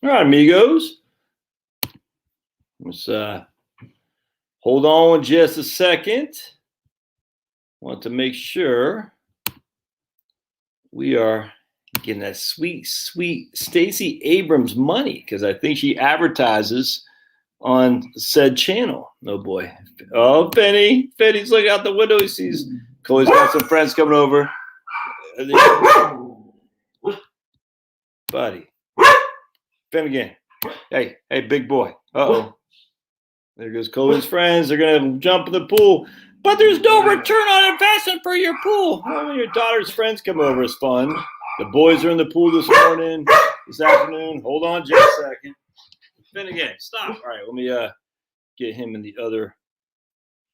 All right, amigos. Let's hold on just a second. Want to make sure we are getting that sweet, sweet Stacey Abrams money, because I think she advertises on said channel. Oh boy. Oh, Penny. Penny's looking out the window. He sees Chloe's got some friends coming over. Buddy. Penny again. Hey, big boy. Uh-oh. There goes Chloe's friends. They're going to jump in the pool. But there's no return on investment for your pool. Well, when your daughter's friends come over, it's fun. The boys are in the pool this morning, this afternoon. Hold on just a second. Finn again. Stop. All right, let me get him in the other.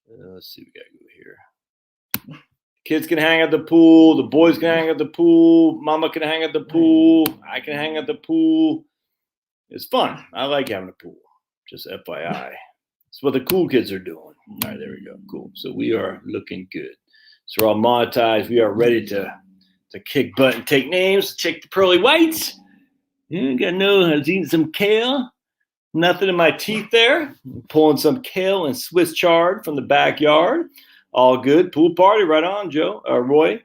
Let's see what we got to go here. Kids can hang at the pool. The boys can hang at the pool. Mama can hang at the pool. I can hang at the pool. It's fun. I like having a pool. Just FYI. It's what the cool kids are doing. All right, there we go. Cool. So we are looking good. So we're all monetized. We are ready to kick butt and take names. Check the pearly whites. You gotta know I was eating some kale. Nothing in my teeth there. I'm pulling some kale and Swiss chard from the backyard. All good. Pool party. Right on, Joe. Roy.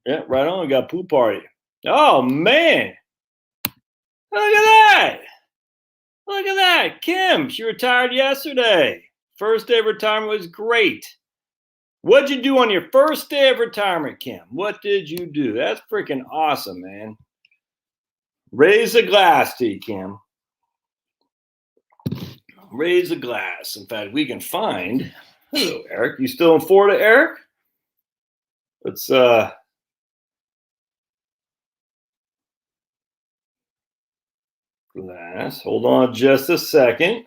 Yeah, right on. We got a pool party. Oh, man. Look at that. Look at that. Kim, she retired yesterday. First day of retirement was great. What'd you do on your first day of retirement, Kim? What did you do? That's freaking awesome, man. Raise a glass to you, Kim. Raise a glass. In fact, we can find. Hello, Eric. You still in Florida, Eric? Let's glass. Hold on just a second.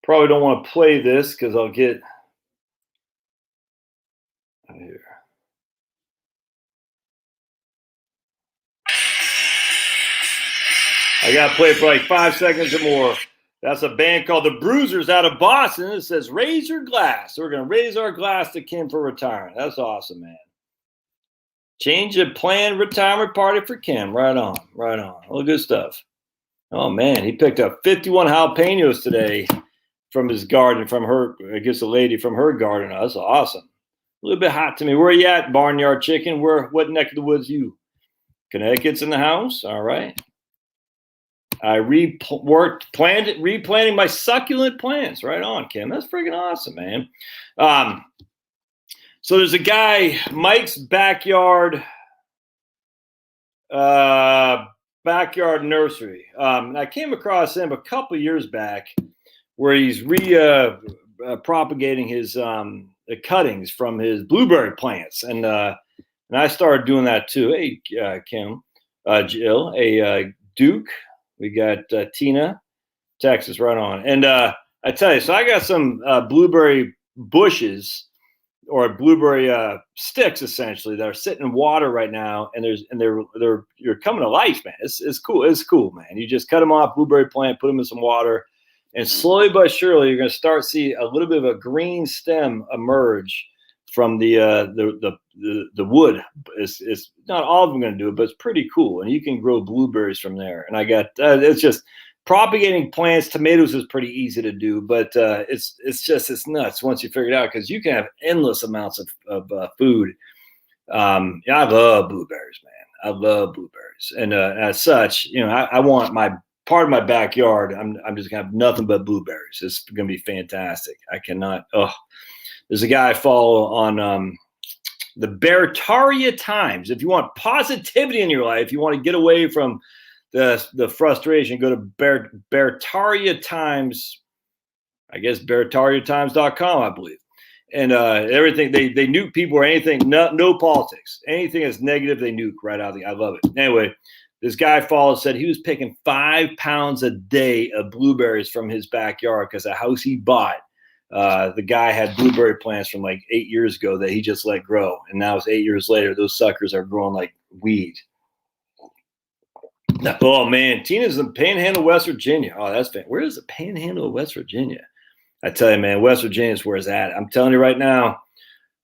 Probably don't want to play this because I'll get here. I got to play it for like 5 seconds or more. That's a band called the Bruisers out of Boston. It says, raise your glass. So we're going to raise our glass to Kim for retirement. That's awesome, man. Change a planned retirement party for Kim. Right on. Right on. All good stuff. Oh, man. He picked up 51 jalapenos today from his garden, from her, I guess a lady from her garden. That's awesome. A little bit hot to me. Where you at, Barnyard Chicken? What neck of the woods you? Connecticut's in the house. All right. I replanting my succulent plants. Right on, Kim. That's freaking awesome, man. So there's a guy, Mike's Backyard Nursery. I came across him a couple years back where he's propagating his cuttings from his blueberry plants. And I started doing that too. Hey, Kim, Jill, Duke. We got Tina, Texas, right on. And I tell you, so I got some blueberry bushes or blueberry sticks essentially that are sitting in water right now, and you're coming to life, man. It's cool. It's cool, man. You just cut them off, blueberry plant, put them in some water, and slowly but surely you're going to start see a little bit of a green stem emerge from the wood. It's not all of them going to do it, but it's pretty cool, and you can grow blueberries from there. And I got it's just propagating plants. Tomatoes is pretty easy to do, but it's nuts once you figure it out, because you can have endless amounts of food. I love blueberries, man. I love blueberries, and as such, I want my part of my backyard. I'm just gonna have nothing but blueberries. It's gonna be fantastic. I cannot. There's a guy I follow on the Bertaria Times. If you want positivity in your life, you want to get away from the frustration, go to Bertaria Times. I guess BertariaTimes.com, I believe. And everything, they nuke people or anything, no politics. Anything that's negative, they nuke right out of the, I love it. Anyway, this guy I followed said he was picking 5 pounds a day of blueberries from his backyard because the house he bought, the guy had blueberry plants from like 8 years ago that he just let grow. And now it's 8 years later, those suckers are growing like weed. Oh, man. Tina's in the Panhandle, West Virginia. Oh, that's fan. Where is the Panhandle of West Virginia? I tell you, man, West Virginia is where it's at. I'm telling you right now,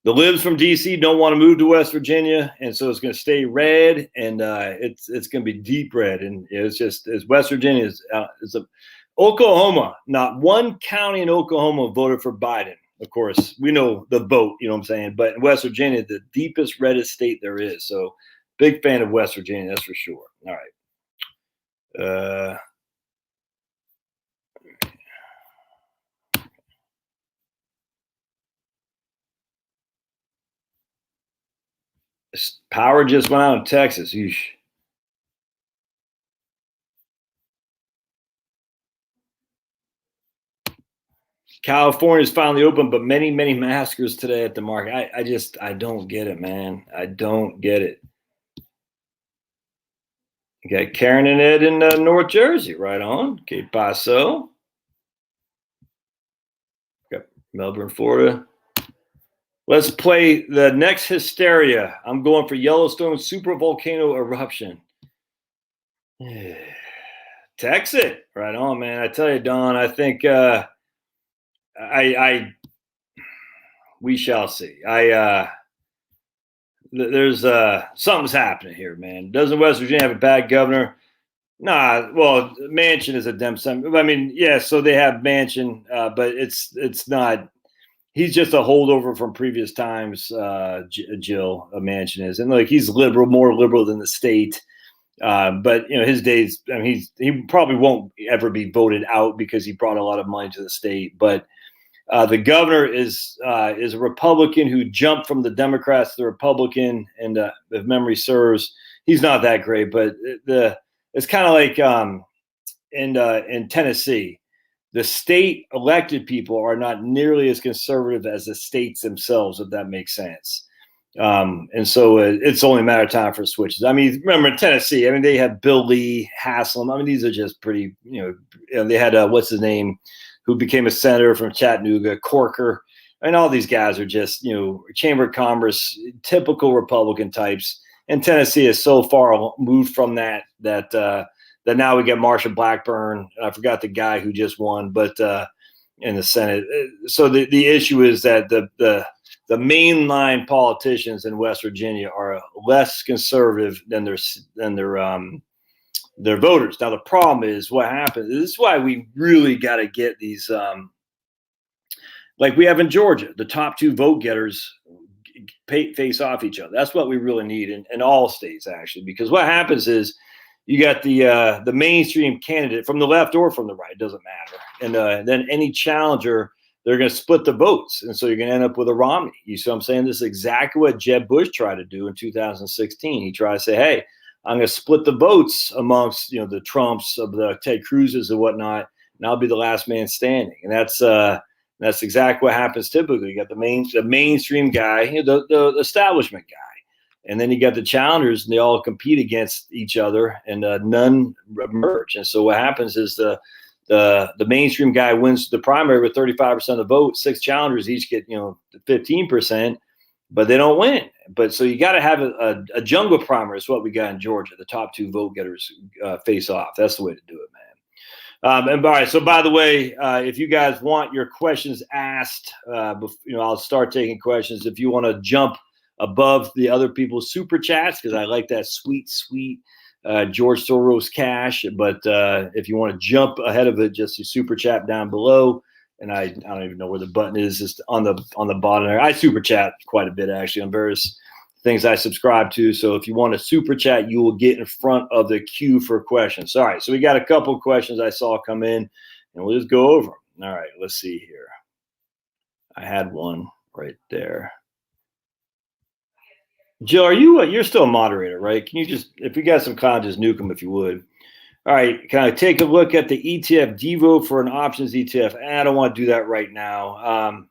the libs from DC don't want to move to West Virginia, and so it's going to stay red, and it's going to be deep red, and it's West Virginia is Oklahoma. Not one county in Oklahoma voted for Biden. Of course, we know the vote, you know what I'm saying, but in West Virginia, the deepest reddest state there is. So, big fan of West Virginia, that's for sure. All right. Power just went out in Texas. Yeesh. California is finally open, but many maskers today at the market. I don't get it, man. I don't get it. You got Karen and Ed in North Jersey, right on. Que paso? Got Melbourne, Florida. Let's play the next hysteria. I'm going for Yellowstone super volcano eruption. Text it. Right on, man. I tell you, Don, I think we shall see. There's something's happening here, man. Doesn't West Virginia have a bad governor? Nah, well, Manchin is a dem. I mean, yeah, so they have Manchin, but it's not. He's just a holdover from previous times. Jill Manchin is, and like he's liberal, more liberal than the state. But you know, his days. I mean, he probably won't ever be voted out because he brought a lot of money to the state. But the governor is a Republican who jumped from the Democrats to the Republican, and if memory serves, he's not that great. But it's kind of like in Tennessee. The state elected people are not nearly as conservative as the states themselves, if that makes sense. And so it's only a matter of time for switches. I mean, remember in Tennessee, I mean, they had Bill Lee, Haslam. I mean, these are just pretty, you know, they had, what's his name, who became a senator from Chattanooga, Corker. And all these guys are just, you know, Chamber of Commerce, typical Republican types. And Tennessee is so far moved from that now we get Marsha Blackburn. I forgot the guy who just won, but in the Senate. So the issue is that the mainline politicians in West Virginia are less conservative than their voters. Now the problem is what happens. This is why we really got to get these, like we have in Georgia, the top two vote getters face off each other. That's what we really need in all states, actually, because what happens is you got the mainstream candidate from the left or from the right, it doesn't matter. And then any challenger, they're going to split the votes. And so you're going to end up with a Romney. You see what I'm saying? This is exactly what Jeb Bush tried to do in 2016. He tried to say, hey, I'm going to split the votes amongst, you know, the Trumps, of the Ted Cruz's and whatnot, and I'll be the last man standing. And that's exactly what happens typically. You got the mainstream guy, you know, the establishment guy. And then you got the challengers, and they all compete against each other, and none emerge. And so what happens is the mainstream guy wins the primary with 35% of the vote. 6 challengers each get, you know, 15%, but they don't win. But so you got to have a jungle primary. Is what we got in Georgia. The top 2 vote getters face off. That's the way to do it, man. And all right. So by the way, if you guys want your questions asked, you know, I'll start taking questions. If you want to jump above the other people's super chats, because I like that sweet George Soros cash. But if you want to jump ahead of it, just your super chat down below. And I don't even know where the button is, just on the bottom there. I super chat quite a bit actually on various things I subscribe to. So if you want to super chat, you will get in front of the queue for questions. All right, so we got a couple of questions I saw come in, and we'll just go over them. All right, let's see here. I had one right there. Jill, you're still a moderator, right? Can you just, if you got some comments, just nuke them if you would. All right, can I take a look at the ETF Devo for an options ETF? I don't want to do that right now.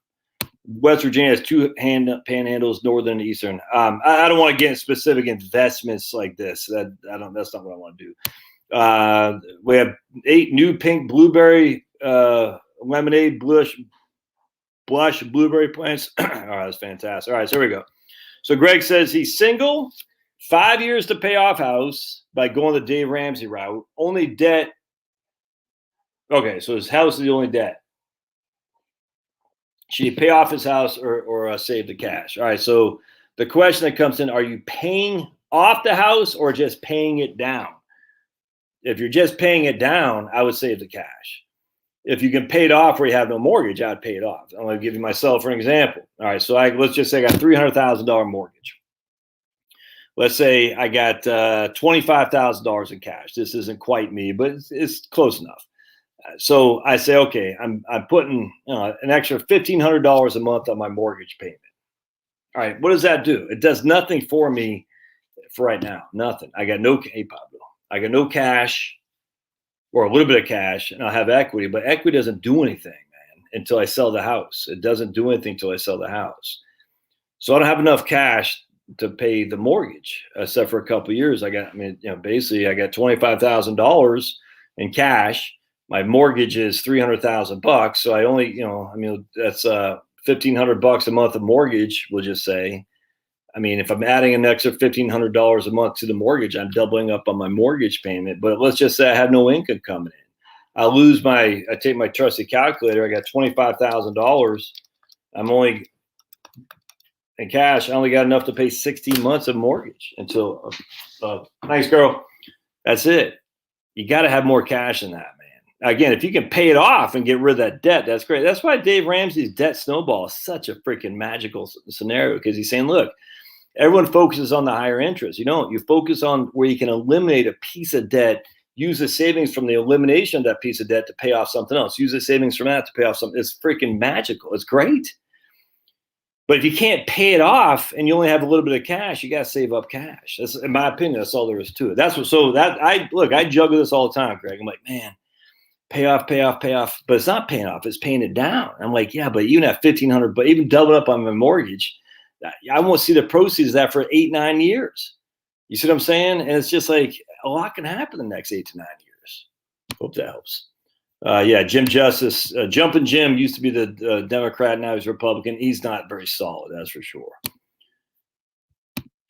West Virginia has 2 panhandles, northern and eastern. I don't want to get in specific investments like this. That's not what I want to do. We have 8 new pink blueberry lemonade blush blueberry plants. All right, that's fantastic. All right, so here we go. So Greg says he's single, 5 years to pay off house by going the Dave Ramsey route. Only debt. Okay, so his house is the only debt. Should he pay off his house or save the cash? All right. So the question that comes in, are you paying off the house or just paying it down? If you're just paying it down, I would save the cash. If you can pay it off where you have no mortgage, I'd pay it off. I'm going to give you myself for an example. All right. So let's just say I got $300,000 mortgage. Let's say I got $25,000 in cash. This isn't quite me, but it's close enough. So I say, okay, I'm putting an extra $1,500 a month on my mortgage payment. All right, what does that do? It does nothing for me for right now. Nothing. I got no cash, or a little bit of cash, and I'll have equity. But equity doesn't do anything, man, until I sell the house. It doesn't do anything until I sell the house. So I don't have enough cash to pay the mortgage, except for a couple of years. Basically, I got $25,000 in cash. My mortgage is $300,000. So I only, that's $1,500 a month of mortgage, we'll just say. I mean, if I'm adding an extra $1,500 a month to the mortgage, I'm doubling up on my mortgage payment. But let's just say I have no income coming in. I take my trusty calculator. I got $25,000. I'm only in cash. I only got enough to pay 16 months of mortgage until, thanks, girl. That's it. You got to have more cash than that, man. Again, if you can pay it off and get rid of that debt, that's great. That's why Dave Ramsey's debt snowball is such a freaking magical scenario, because he's saying, look, everyone focuses on the higher interest. You don't. You focus on where you can eliminate a piece of debt, use the savings from the elimination of that piece of debt to pay off something else. Use the savings from that to pay off something. It's freaking magical. It's great. But if you can't pay it off and you only have a little bit of cash, you got to save up cash. That's, in my opinion, that's all there is to it. I juggle this all the time, Greg. I'm like, man, pay off. But it's not paying off. It's paying it down. I'm like, yeah, but even at $1,500, but even doubling up on my mortgage, I won't see the proceeds of that for 8-9 years. You see what I'm saying? And it's just like a lot can happen in the next 8 to 9 years. Hope that helps. Jim Justice, Jumpin' Jim used to be the Democrat. Now he's Republican. He's not very solid, that's for sure.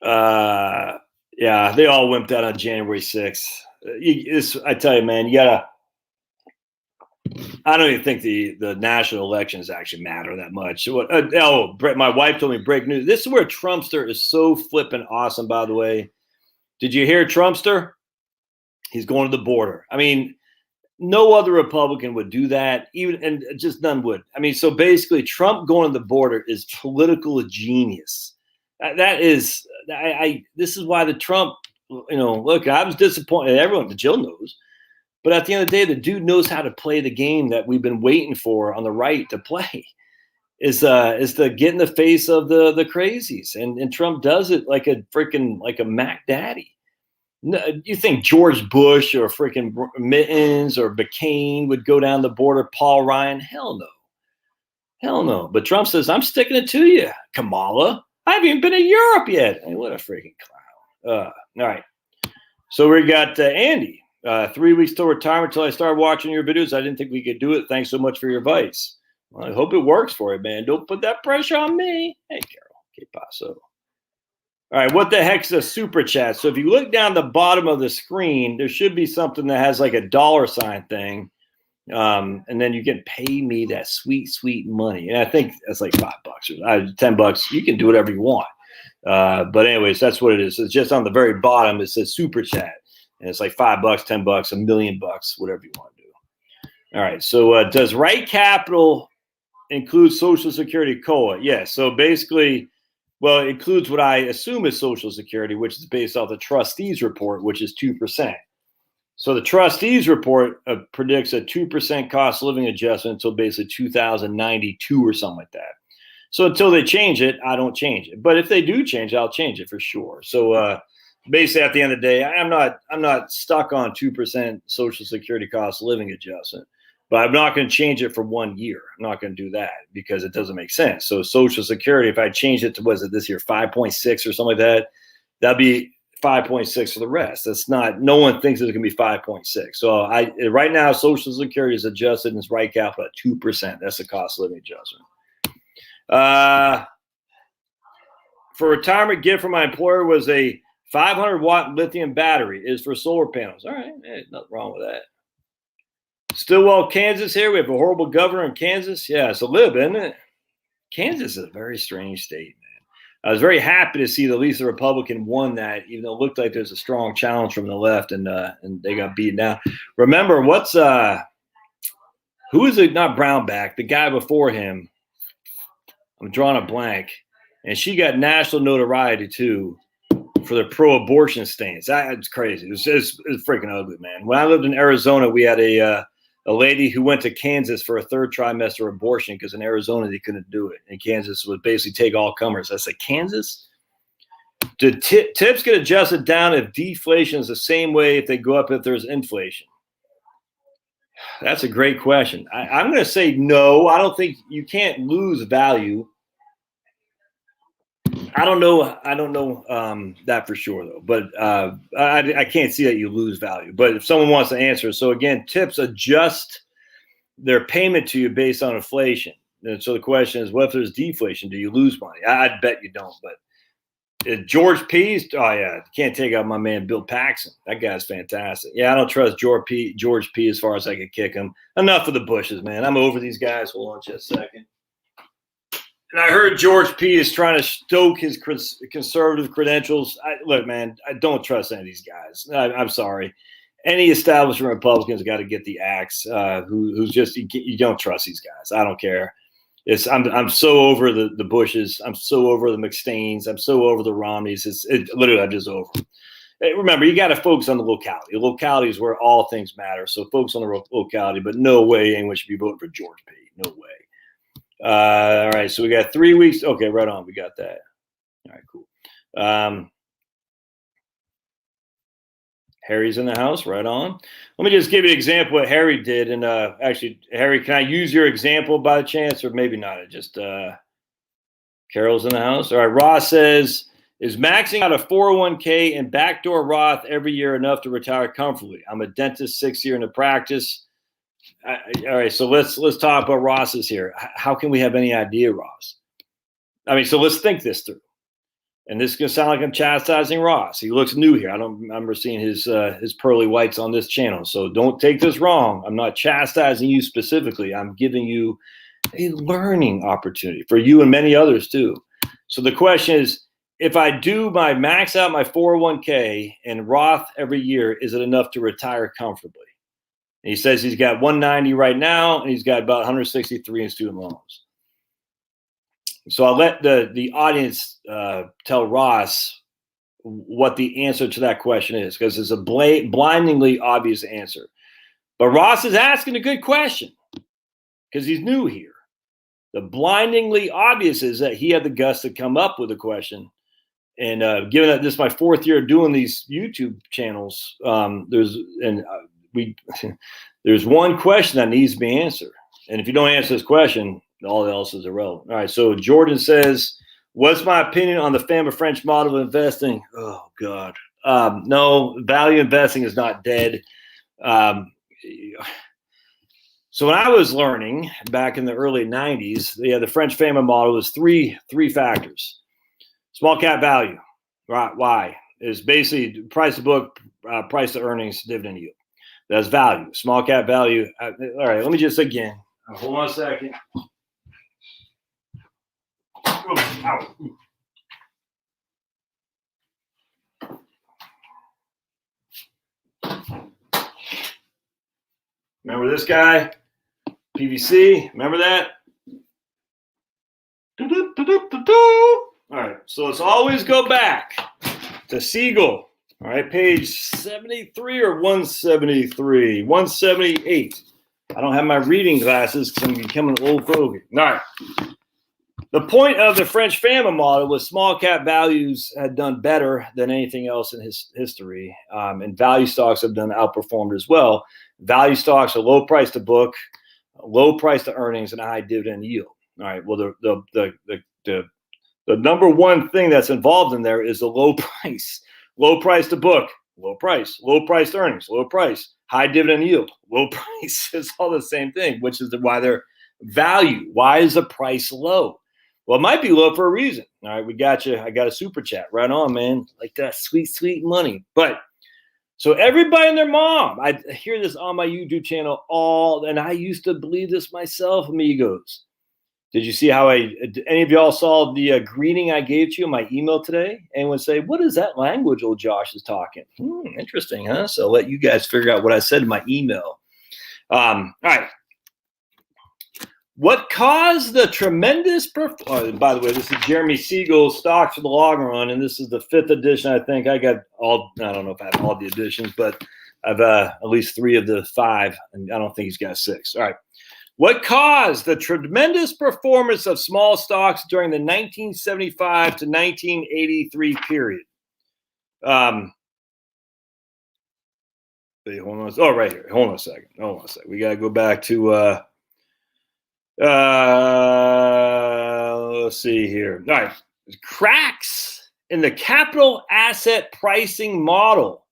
They all wimped out on January 6th. I tell you, man, I don't even think the national elections actually matter that much. My wife told me breaking news. This is where Trumpster is so flippin' awesome, by the way. Did you hear Trumpster? He's going to the border. I mean, no other Republican would do that, and just none would. I mean, so basically, Trump going to the border is political genius. This is why the Trump, look, I was disappointed. Everyone, Jill knows. But at the end of the day, the dude knows how to play the game that we've been waiting for on the right to play, is to get in the face of the crazies. And Trump does it like a Mac Daddy. No, you think George Bush or freaking Mittens or McCain would go down the border? Paul Ryan? Hell no. But Trump says, I'm sticking it to you, Kamala. I haven't even been to Europe yet. I mean, what a freaking clown. All right. So we got Andy. 3 weeks till retirement till I started watching your videos. I didn't think we could do it. Thanks so much for your advice. Well, I hope it works for you, man. Don't put that pressure on me. Hey, Carol. Que paso? All right, what the heck's a super chat? So if you look down the bottom of the screen, there should be something that has like a $sign thing. And then you can pay me that sweet, sweet money. And I think that's like $5 or $10. You can do whatever you want. But anyways, that's what it is. It's just on the very bottom. It says super chat. And it's like $5, $10, $1 million, whatever you want to do. All right. So does Right Capital include Social Security COLA? Yes. Yeah, so basically, well, it includes what I assume is Social Security, which is based off the trustees report, which is 2%. So the trustees report predicts a 2% cost of living adjustment until basically 2092 or something like that. So until they change it, I don't change it. But if they do change it, I'll change it for sure. So basically, at the end of the day, I'm not stuck on 2% Social Security cost of living adjustment. But I'm not going to change it for 1 year. I'm not going to do that because it doesn't make sense. So Social Security, if I change it to, was it this year, 5.6 or something like that, that'd be 5.6 for the rest. That's not, no one thinks it's going to be 5.6. So right now, Social Security is adjusted in its Right Capital at 2%. That's the cost of living adjustment. For retirement gift from my employer was a 500-watt lithium battery. Is for solar panels. All right, nothing wrong with that. Stillwell, Kansas here. We have a horrible governor in Kansas. Yeah, it's a lib, isn't it? Kansas is a very strange state, man. I was very happy to see that at least the Republican won that, even though it looked like there's a strong challenge from the left, and they got beaten down. Remember, who is it? Not Brownback, the guy before him. I'm drawing a blank, and she got national notoriety too for the pro-abortion stance. It's crazy. It's freaking ugly, man. When I lived in Arizona, we had a lady who went to Kansas for a third trimester abortion because in Arizona they couldn't do it. And Kansas would basically take all comers. I said, Kansas? Did tips get adjusted down if deflation is the same way if they go up if there's inflation? That's a great question. I'm going to say no. I don't think you can't lose value. I don't know that for sure, though. But I can't see that you lose value. But if someone wants to answer, so again, tips adjust their payment to you based on inflation. And so the question is, what if there's deflation? Do you lose money? I'd bet you don't. But George P. Oh yeah, can't take out my man Bill Paxton. That guy's fantastic. Yeah, I don't trust George P. as far as I could kick him. Enough of the Bushes, man. I'm over these guys. Hold on just a second. And I heard George P. is trying to stoke his conservative credentials. Look, man, I don't trust any of these guys. I'm sorry. Any establishment Republicans got to get the axe. Who's just you don't trust these guys. I don't care. I'm so over the Bushes. I'm so over the McStains. I'm so over the Romneys. Literally I'm just over them. Hey, remember, you got to focus on the locality. The locality is where all things matter. So focus on the locality. But no way anyone should be voting for George P. No way. All right, so we got 3 weeks. Okay, right on. We got that. All right, cool. Harry's in the house. Right on. Let me just give you an example of what Harry did. And actually, Harry, can I use your example by chance, or maybe not? Just Carol's in the house. All right. Ross says, is maxing out a 401k and backdoor Roth every year enough to retire comfortably? I'm a dentist, 6 year into practice. All right, so let's talk about Ross's here. How can we have any idea, Ross? I mean, so let's think this through. And this is going to sound like I'm chastising Ross. He looks new here. I don't remember seeing his pearly whites on this channel. So don't take this wrong. I'm not chastising you specifically. I'm giving you a learning opportunity for you and many others too. So the question is, if I do max out my 401k and Roth every year, is it enough to retire comfortably? And he says he's got 190 right now, and he's got about 163 in student loans. So I'll let the audience tell Ross what the answer to that question is, because it's a blindingly obvious answer. But Ross is asking a good question because he's new here. The blindingly obvious is that he had the guts to come up with a question. And given that this is my 4th year doing these YouTube channels, there's one question that needs to be answered. And if you don't answer this question, all else is irrelevant. All right. So Jordan says, what's my opinion on the famous French model of investing? Oh, God. No, value investing is not dead. So when I was learning back in the early 90s, the French family model was three factors. Small cap value. Right. Why? Is basically price to book, price to earnings, dividend yield. That's value. Small cap value. All right, let me just again. Hold on a second. Ow. Remember this guy? PVC. Remember that? All right, so let's always go back to Siegel. All right, page 73 or 173? 178. I don't have my reading glasses because I'm becoming an old fogey. All right. The point of the French family model was small cap values had done better than anything else in his history, and value stocks have done outperformed as well. Value stocks are low price to book, low price to earnings, and a high dividend yield. All right. Well, the number one thing that's involved in there is the low price. Low price to book, low price to earnings, low price, high dividend yield, low price. It's all the same thing, which is why they're value. Why is the price low? Well, it might be low for a reason. All right, we got you. I got a super chat. Right on, man. Like that sweet, sweet money. But so everybody and their mom, I hear this on my YouTube channel and I used to believe this myself, amigos. Did you see how any of y'all saw the greeting I gave to you in my email today? Anyone say, what is that language old Josh is talking? Interesting, huh? So I'll let you guys figure out what I said in my email. All right. What caused the tremendous by the way, this is Jeremy Siegel's Stocks for the Long Run, and this is the 5th edition. I think I got all, I don't know if I have all the editions, but I've at least 3 of the 5, and I don't think he's got 6. All right. What caused the tremendous performance of small stocks during the 1975 to 1983 period? Wait, hold on. Oh, right here. Hold on a second. We got to go back to let's see here. All right. Cracks in the capital asset pricing model.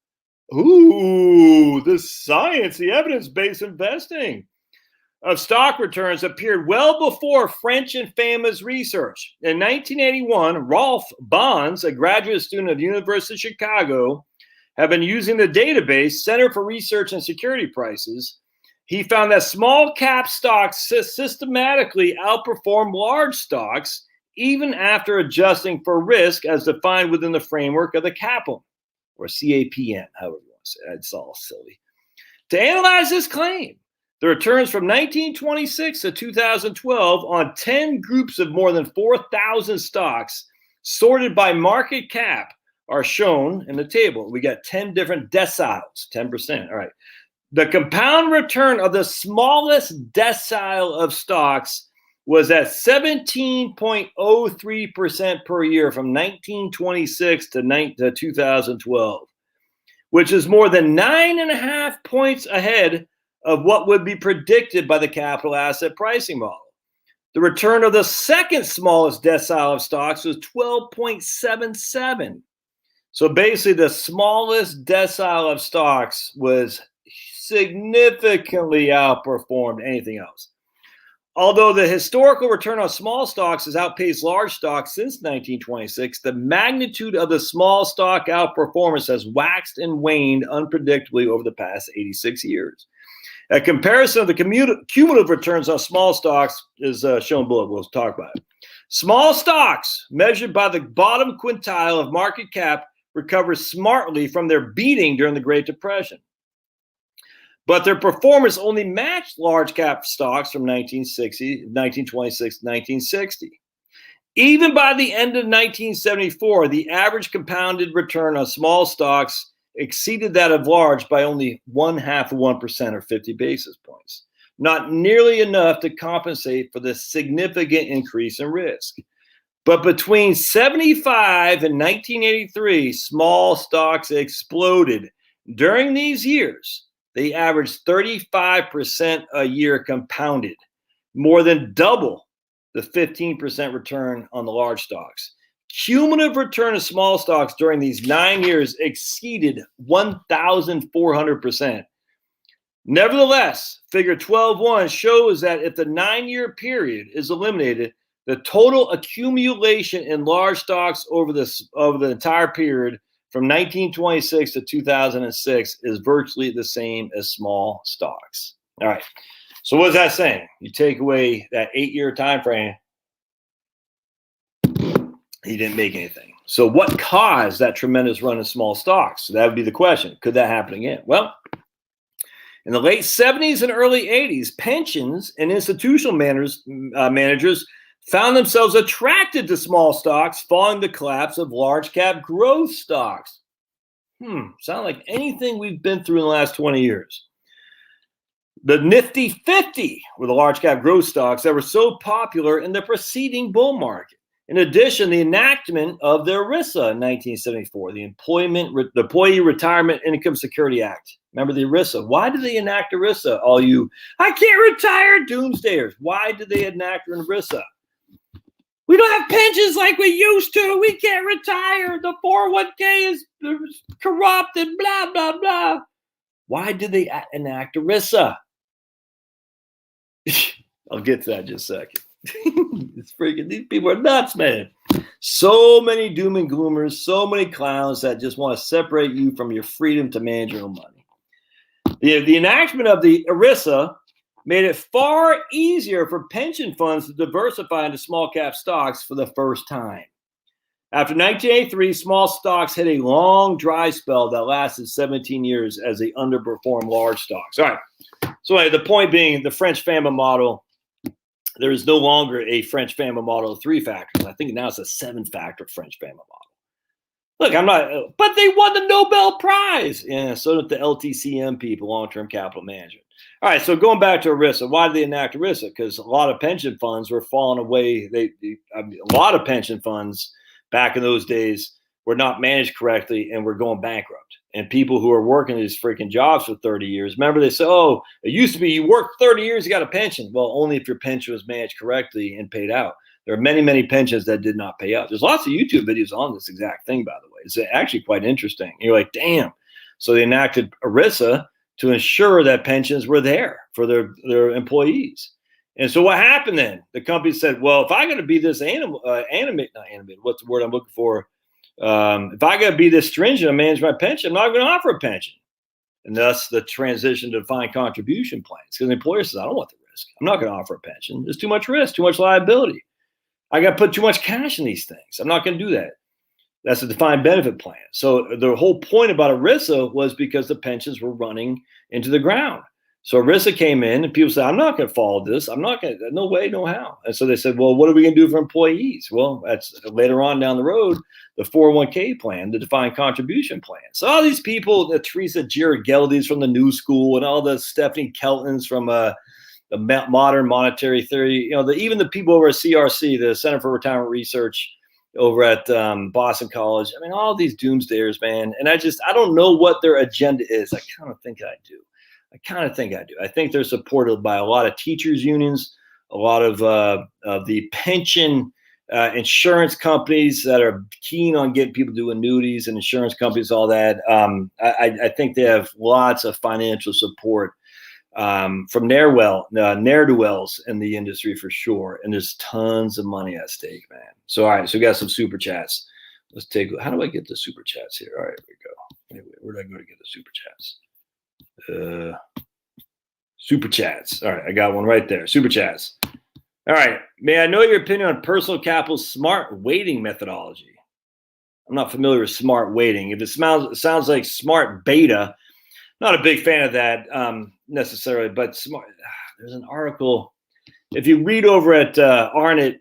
Ooh, the science, the evidence-based investing of stock returns appeared well before French and famous research. In 1981, Roth Bonds, a graduate student of the University of Chicago, have been using the database Center for Research and Security Prices. He found that small cap stocks systematically outperform large stocks even after adjusting for risk as defined within the framework of the CAPM, or CAPM, however you want to say it. It's all silly. To analyze this claim, the returns from 1926 to 2012 on 10 groups of more than 4,000 stocks sorted by market cap are shown in the table. We got 10 different deciles, 10%. All right. The compound return of the smallest decile of stocks was at 17.03% per year from 1926 to 2012, which is more than 9.5 points ahead of what would be predicted by the capital asset pricing model. The return of the second smallest decile of stocks was 12.77. So basically the smallest decile of stocks was significantly outperformed anything else. Although the historical return on small stocks has outpaced large stocks since 1926, the magnitude of the small stock outperformance has waxed and waned unpredictably over the past 86 years. A comparison of the cumulative returns on small stocks is shown below. We'll talk about it. Small stocks, measured by the bottom quintile of market cap, recover smartly from their beating during the Great Depression. But their performance only matched large cap stocks from 1926 to 1960. Even by the end of 1974, the average compounded return on small stocks exceeded that of large by only 0.5% or 50 basis points, not nearly enough to compensate for the significant increase in risk. But between 75 and 1983, small stocks exploded. During these years, they averaged 35% a year compounded, more than double the 15% return on the large stocks. Cumulative return of small stocks during these 9 years exceeded 1,400%. Nevertheless, figure 12.1 shows that if the 9-year period is eliminated, the total accumulation in large stocks over the entire period from 1926 to 2006 is virtually the same as small stocks. All right. So what is that saying? You take away that 8-year time frame, he didn't make anything. So what caused that tremendous run in small stocks? So that would be the question. Could that happen again? Well, in the late 70s and early 80s, pensions and institutional managers found themselves attracted to small stocks following the collapse of large cap growth stocks. Sound like anything we've been through in the last 20 years. The Nifty 50 were the large cap growth stocks that were so popular in the preceding bull market. In addition, the enactment of the ERISA in 1974, the Employee Retirement Income Security Act. Remember the ERISA? Why did they enact ERISA? All you, I can't retire doomsdayers. Why did they enact an ERISA? We don't have pensions like we used to. We can't retire. The 401k is corrupt and blah, blah, blah. Why did they enact ERISA? I'll get to that in just a second. It's freaking, these people are nuts, man. So many doom and gloomers, so many clowns that just want to separate you from your freedom to manage your own money. The enactment of the ERISA made it far easier for pension funds to diversify into small cap stocks for the first time. After 1983, small stocks hit a long dry spell that lasted 17 years as they underperformed large stocks. All right. So the point being, the French famine model, there is no longer a French famine model of 3 factors. I think now it's a 7-factor French famine model. Look, I'm not, but they won the Nobel Prize. Yeah, so did the LTCM people, long-term capital management. All right, so going back to ERISA, why did they enact ERISA? Because a lot of pension funds were falling away. A lot of pension funds back in those days were not managed correctly and were going bankrupt. And people who are working these freaking jobs for 30 years, remember they say, oh, it used to be you worked 30 years, you got a pension. Well, only if your pension was managed correctly and paid out. There are many, many pensions that did not pay out. There's lots of YouTube videos on this exact thing, by the way. It's actually quite interesting. You're like, damn. So they enacted ERISA to ensure that pensions were there for their employees. And so what happened then? The company said, well, if I got to be this what's the word I'm looking for? If I got to be this stringent and manage my pension, I'm not going to offer a pension. And thus the transition to defined contribution plans. Because the employer says, I don't want the risk. I'm not going to offer a pension. There's too much risk, too much liability. I got to put too much cash in these things. I'm not going to do that. That's a defined benefit plan. So the whole point about ERISA was because the pensions were running into the ground. So ERISA came in and people said, I'm not going to follow this. I'm not going to, no way, no how. And so they said, well, what are we going to do for employees? Well, that's later on down the road, the 401k plan, the defined contribution plan. So all these people, the Teresa Girageldes from the New School and all the Stephanie Keltons from the modern monetary theory, even the people over at CRC, the Center for Retirement Research over at Boston College. I mean, all these doomsdayers, man. And I don't know what their agenda is. I kind of think I do. I think they're supported by a lot of teachers unions, a lot of the pension insurance companies that are keen on getting people to do annuities and insurance companies, all that. I think they have lots of financial support from ne'er-do-wells in the industry for sure. And there's tons of money at stake, man. So, all right, so we got some super chats. Let's how do I get the super chats here? All right, here we go. Anyway, where did I go to get the super chats? Super chats. All right, I got one right there. Super chats. All right, may I know your opinion on Personal Capital's smart weighting methodology? I'm not familiar with smart weighting. If it sounds like smart beta, not a big fan of that necessarily, but smart. There's an article. If you read over at Arnott,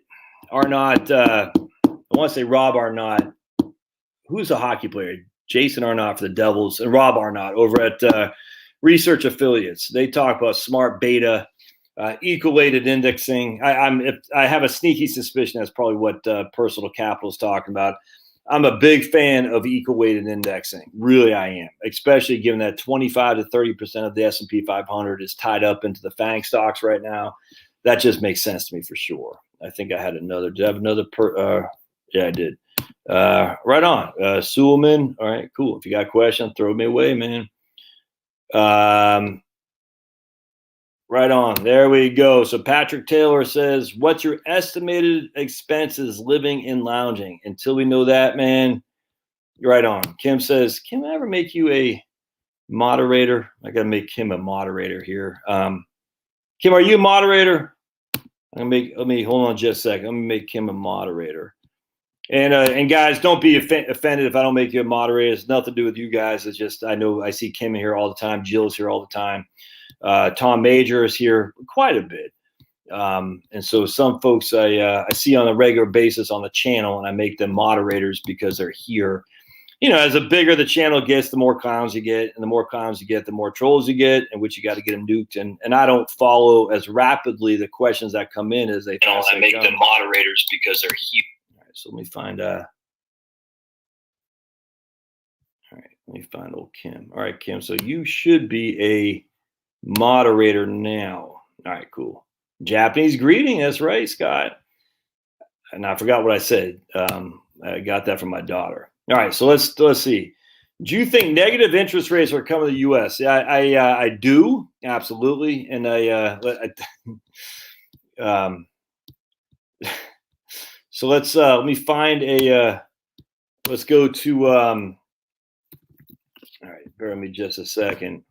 I want to say Rob Arnott. Who's a hockey player? Jason Arnott for the Devils and Rob Arnott over at Research Affiliates. They talk about smart beta, equal-weighted indexing. I have a sneaky suspicion that's probably what Personal Capital is talking about. I'm a big fan of equal-weighted indexing. Really, I am, especially given that 25 to 30% of the S&P 500 is tied up into the FANG stocks right now. That just makes sense to me for sure. I think I had another. Did I have another? Yeah, I did. Right on. Suleman. All right, cool. If you got a question, throw me away, man. Right on. There we go. So Patrick Taylor says, what's your estimated expenses living and lounging? Until we know that, man, you're right on. Kim says, can I ever make you a moderator? I got to make Kim a moderator here. Kim, are you a moderator? Let me hold on just a second. Let me make Kim a moderator. And guys, don't be offended if I don't make you a moderator. It's nothing to do with you guys. It's just I know I see Kim here all the time. Jill's here all the time. Tom Major is here quite a bit. And so some folks I see on a regular basis on the channel, and I make them moderators because they're here. As the bigger the channel gets, the more clowns you get, and the more clowns you get, the more trolls you get, in which you got to get them nuked. And I don't follow as rapidly the questions that come in as they come. I make them moderators because they're here. All right, so let me find old Kim. All right, Kim. So you should be a moderator now. All right, cool. Japanese greeting. That's right, Scott. And I forgot what I said. I got that from my daughter. All right, so let's see. Do you think negative interest rates are coming to the U.S.? Yeah, I do, absolutely. And so let me find let's go to all right, bear with me just a second.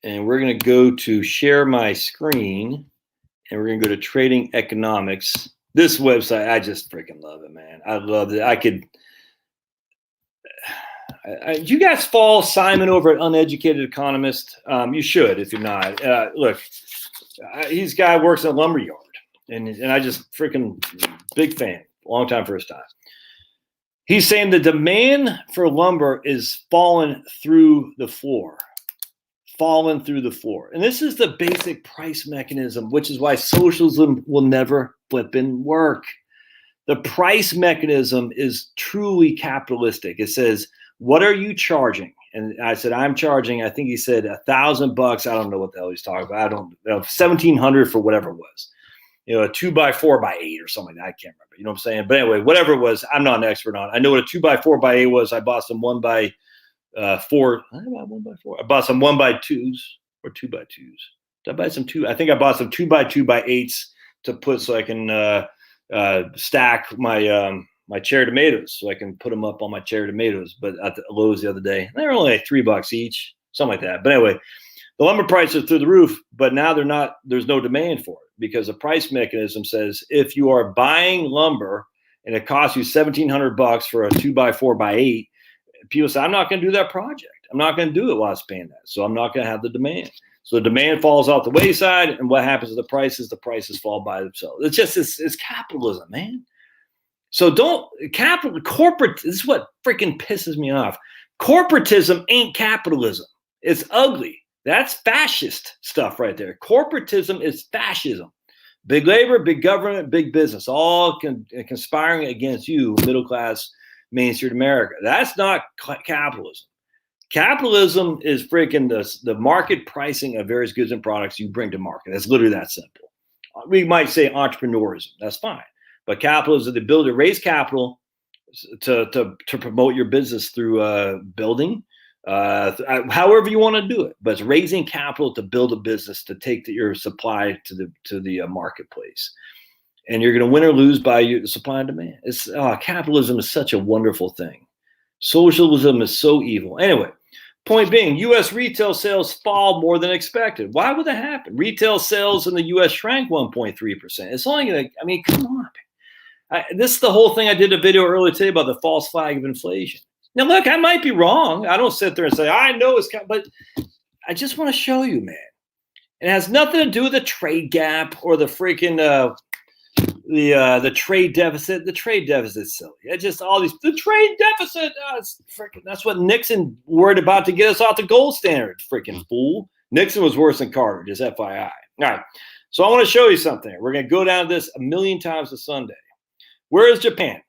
And we're going to go to share my screen, and we're going to go to trading economics. This website, I just freaking love it, man. I love it. You guys follow Simon over at Uneducated Economist? You should if you're not. Look, he's a guy who works in a lumber yard, and I just freaking big fan. Long time, first time. He's saying the demand for lumber is falling through the floor. Fallen through the floor. And this is the basic price mechanism, which is why socialism will never flippin' work. The price mechanism is truly capitalistic. It says, what are you charging? And I said, I'm charging, I think he said $1,000. I don't know what the hell he's talking about. I don't know, 1,700 for whatever it was. You know, a 2x4x8 or something. I can't remember. You know what I'm saying? But anyway, whatever it was, I'm not an expert on it. I know what a 2x4x8 was. I bought some 1x4. I bought some 1x2s or 2x2s. Did I buy some two? I think I bought some 2x2x8s to put so I can stack my my cherry tomatoes, so I can put them up on my cherry tomatoes. But at the Lowe's the other day, they were only like $3 each, something like that. But anyway, the lumber prices are through the roof, but now they're not. There's no demand for it because the price mechanism says if you are buying lumber and it costs you $1,700 for a 2x4x8, people say, I'm not going to do that project. I'm not going to do it while it's paying that. So I'm not going to have the demand. So the demand falls off the wayside. And what happens to the prices? The prices fall by themselves. It's just, it's capitalism, man. So corporate, this is what freaking pisses me off. Corporatism ain't capitalism. It's ugly. That's fascist stuff right there. Corporatism is fascism. Big labor, big government, big business, all conspiring against you, middle class, Main Street America. That's not capitalism. Capitalism is freaking the market pricing of various goods and products you bring to market. That's literally that simple. We might say entrepreneurism. That's fine. But capitalism is the ability to raise capital to promote your business through building, however you want to do it. But it's raising capital to build a business to take your supply to the marketplace. And you're going to win or lose by your supply and demand. Capitalism is such a wonderful thing. Socialism is so evil. Anyway, point being, U.S. retail sales fall more than expected. Why would that happen? Retail sales in the U.S. shrank 1.3%. It's only like, I mean, come on. This is the whole thing I did a video earlier today about the false flag of inflation. Now, look, I might be wrong. I don't sit there and say, I know it's, but I just want to show you, man. It has nothing to do with the trade gap or the freaking the trade deficit. The trade deficit's silly. It's just all these, the trade deficit. It's freaking, that's what Nixon worried about to get us off the gold standard. Freaking fool. Nixon was worse than Carter, just FYI. All right. So I want to show you something. We're going to go down this a million times a Sunday. Where is Japan?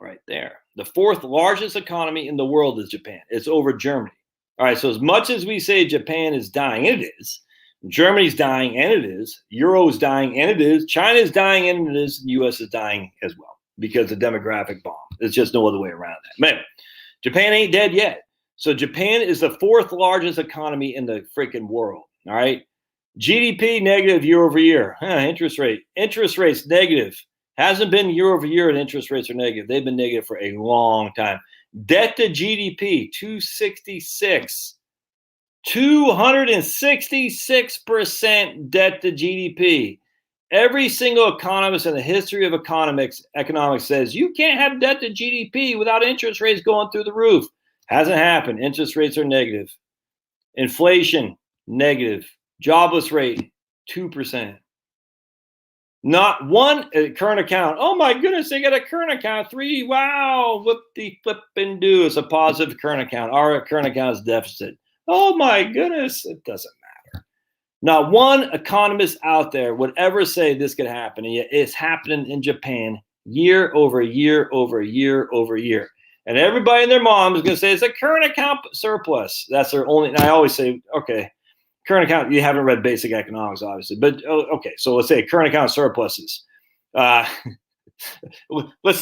Right there. The fourth largest economy in the world is Japan. It's over Germany. All right. So as much as we say Japan is dying, and it is. Germany's dying, and it is. Euro's dying, and it is. China's dying, and it is. The U.S. is dying as well because of the demographic bomb. There's just no other way around that. Man, Japan ain't dead yet. So Japan is the fourth largest economy in the freaking world. All right. GDP negative year over year. Interest rates negative. Hasn't been year over year and interest rates are negative. They've been negative for a long time. Debt to GDP, 266. 266% debt to GDP. Every single economist in the history of economics says you can't have debt to GDP without interest rates going through the roof. Hasn't happened. Interest rates are negative. Inflation, negative. Jobless rate, 2%. Not one current account. Oh my goodness, they got a current account. 3. Wow, what the flippin' do? It's a positive current account. Our current account is deficit. Oh my goodness, it doesn't matter. Not one economist out there would ever say this could happen. And yet it's happening in Japan year over year over year over year. And everybody and their mom is going to say it's a current account surplus. That's their only, and I always say, okay, current account, you haven't read basic economics, obviously. But okay, so let's say current account surpluses. Let's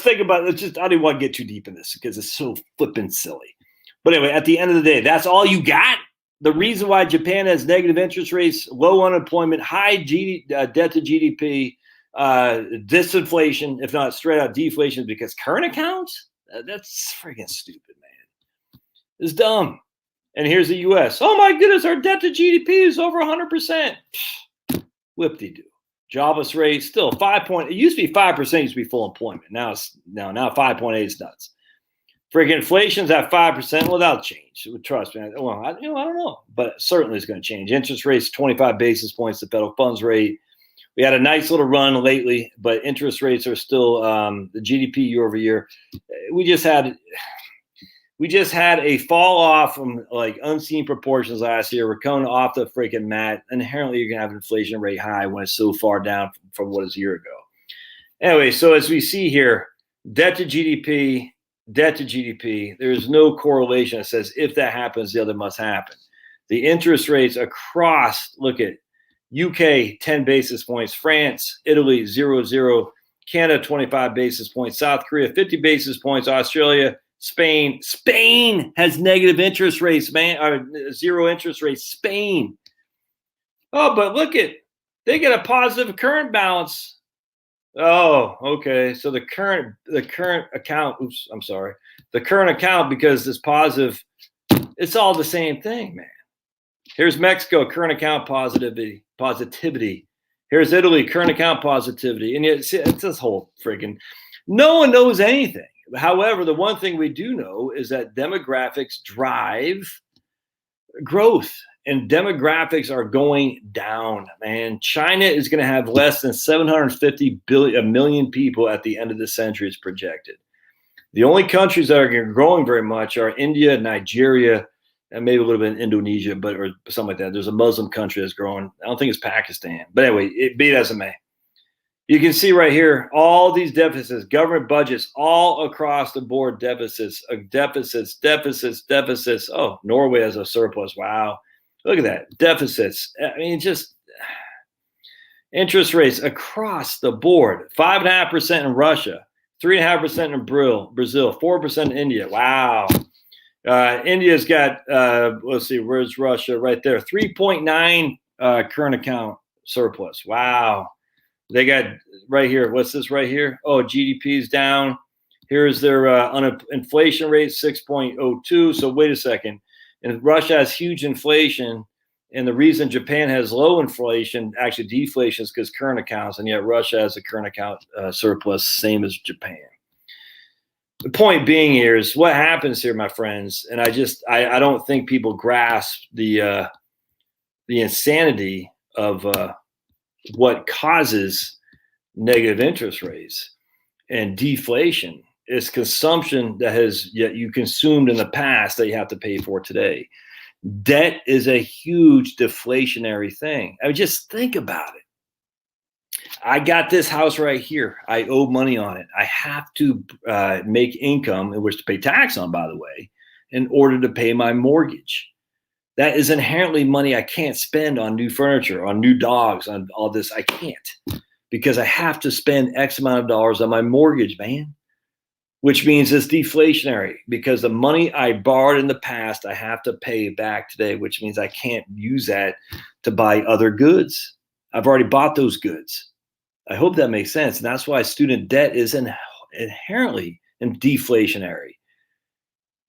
think about it. I didn't want to get too deep in this because it's so flippin' silly. But anyway, at the end of the day, that's all you got. The reason why Japan has negative interest rates, low unemployment, high debt to GDP, disinflation, if not straight out deflation, because current accounts, that's freaking stupid, man. It's dumb. And here's the U.S. Oh my goodness, our debt to GDP is over 100%. Whip-de-doo. Jobless rate still 5 point. It used to be 5%. Used to be full employment. Now 5.8 is nuts. Freaking inflation's at 5%. Well, that'll change. Trust me. Well, I don't know, but certainly it's going to change. Interest rates 25 basis points. The federal funds rate. We had a nice little run lately, but interest rates are still the GDP year over year. We just had a fall off from like unseen proportions last year. We're coming off the freaking mat. Inherently, you're gonna have inflation rate high when it's so far down from what is a year ago. Anyway, so as we see here, debt to GDP. There's no correlation that says if that happens, the other must happen. The interest rates across. Look at UK 10 basis points, France, Italy 0.0, Canada 25 basis points, South Korea 50 basis points, Australia. Spain has negative interest rates, man, or zero interest rates. Spain. Oh, but look at, they get a positive current balance. Oh, okay. So the current account, the current account, because it's positive, it's all the same thing, man. Here's Mexico, current account positivity. Here's Italy, current account positivity. And yet, see, it's this whole freaking, no one knows anything. However, the one thing we do know is that demographics drive growth, and demographics are going down, man. China is going to have less than 750 million people at the end of the century, it's projected. The only countries that are growing very much are India, Nigeria, and maybe a little bit in Indonesia, or something like that. There's a Muslim country that's growing. I don't think it's Pakistan. But anyway, be it as it may. You can see right here, all these deficits, government budgets, all across the board deficits. Oh, Norway has a surplus. Wow. Look at that. Deficits. I mean, just interest rates across the board. 5.5% in Russia, 3.5% in Brazil, 4% in India. Wow. India's got, let's see, where's Russia? Right there. 3.9 current account surplus. Wow. They got right here. What's this right here? Oh, GDP is down. Here's their inflation rate, 6.02. So wait a second. And Russia has huge inflation. And the reason Japan has low inflation, actually deflation, is because current accounts. And yet Russia has a current account surplus, same as Japan. The point being here is what happens here, my friends. And I don't think people grasp the insanity of what causes negative interest rates and deflation. Is consumption that you consumed in the past that you have to pay for today. Debt is a huge deflationary thing. I mean, just think about it. I got this house right here. I owe money on it. I have to make income, in which to pay tax on, by the way, in order to pay my mortgage. That is inherently money I can't spend on new furniture, on new dogs, on all this. I can't, because I have to spend X amount of dollars on my mortgage, man, which means it's deflationary, because the money I borrowed in the past, I have to pay back today, which means I can't use that to buy other goods. I've already bought those goods. I hope that makes sense. And that's why student debt is inherently deflationary.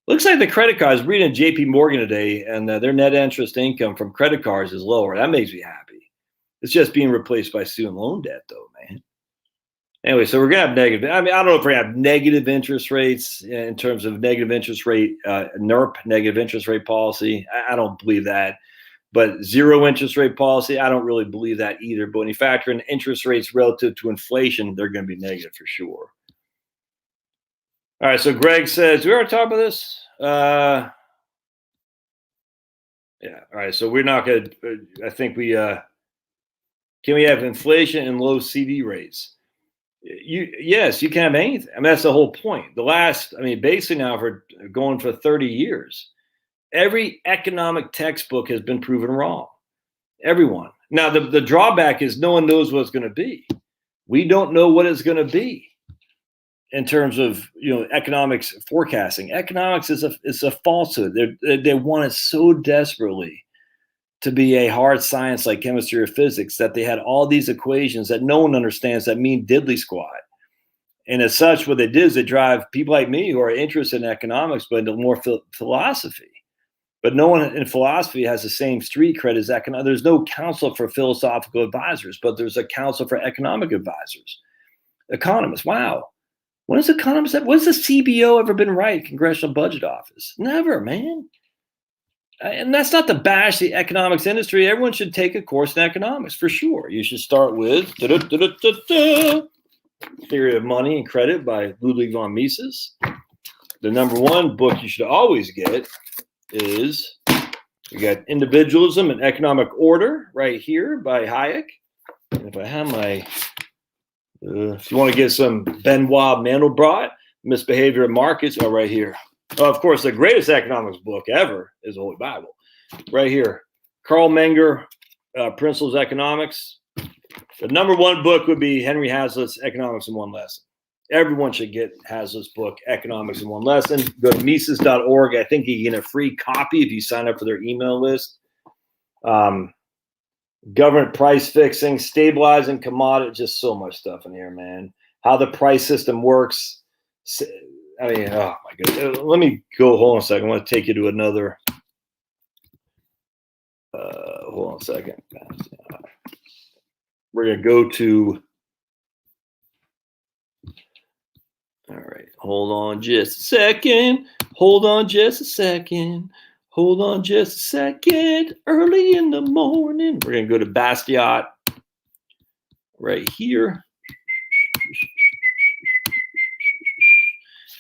Looks like the credit cards, reading JP Morgan today, and their net interest income from credit cards is lower. That makes me happy. It's just being replaced by student loan debt, though, man. Anyway, so we're going to have negative. I mean, I don't know if we're going to have negative interest rates in terms of negative interest rate, NERP, negative interest rate policy. I don't believe that. But zero interest rate policy, I don't really believe that either. But when you factor in interest rates relative to inflation, they're going to be negative for sure. All right, so Greg says, we already talked about this? Yeah, all right, so we're not going to, I think can we have inflation and low CD rates? Yes, you can have anything. I mean, that's the whole point. Basically now for going for 30 years, every economic textbook has been proven wrong. Everyone. Now, the drawback is no one knows what it's going to be. We don't know what it's going to be in terms of economics forecasting. Economics is a falsehood. They want it so desperately to be a hard science like chemistry or physics that they had all these equations that no one understands that mean diddly squat. And as such, what they did is they drive people like me who are interested in economics, but into more philosophy. But no one in philosophy has the same street cred as economics. There's no council for philosophical advisors, but there's a council for economic advisors. Economists, wow. When has economists, when's the CBO ever been right? Congressional Budget Office? Never, man. And that's not to bash the economics industry. Everyone should take a course in economics, for sure. You should start with Theory of Money and Credit by Ludwig von Mises. The number one book you should always get is, you got Individualism and Economic Order right here by Hayek. And if I have my, if you want to get some Benoit Mandelbrot, Misbehavior of Markets, oh, right here. Oh, of course, the greatest economics book ever is the Holy Bible. Right here. Carl Menger, Principles of Economics. The number one book would be Henry Hazlitt's Economics in One Lesson. Everyone should get Hazlitt's book, Economics in One Lesson. Go to Mises.org. I think you get a free copy if you sign up for their email list. Government price fixing, stabilizing commodity, just so much stuff in here, man. How the price system works. I mean, oh my goodness. Let me go, hold on a second. I want to take you to another. Hold on a second. We're going to go to, all right, hold on just a second. Hold on just a second. Hold on just a second. Early in the morning. We're going to go to Bastiat right here.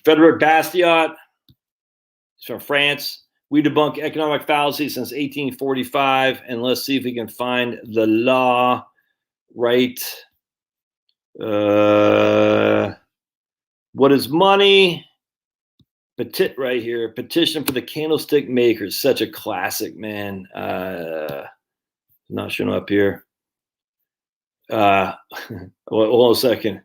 Frederic Bastiat is from France. We debunk economic fallacy since 1845. And let's see if we can find the law right. What is money? Right here. Petition for the Candlestick Makers. Such a classic, man. Not showing up here. Hold on a second.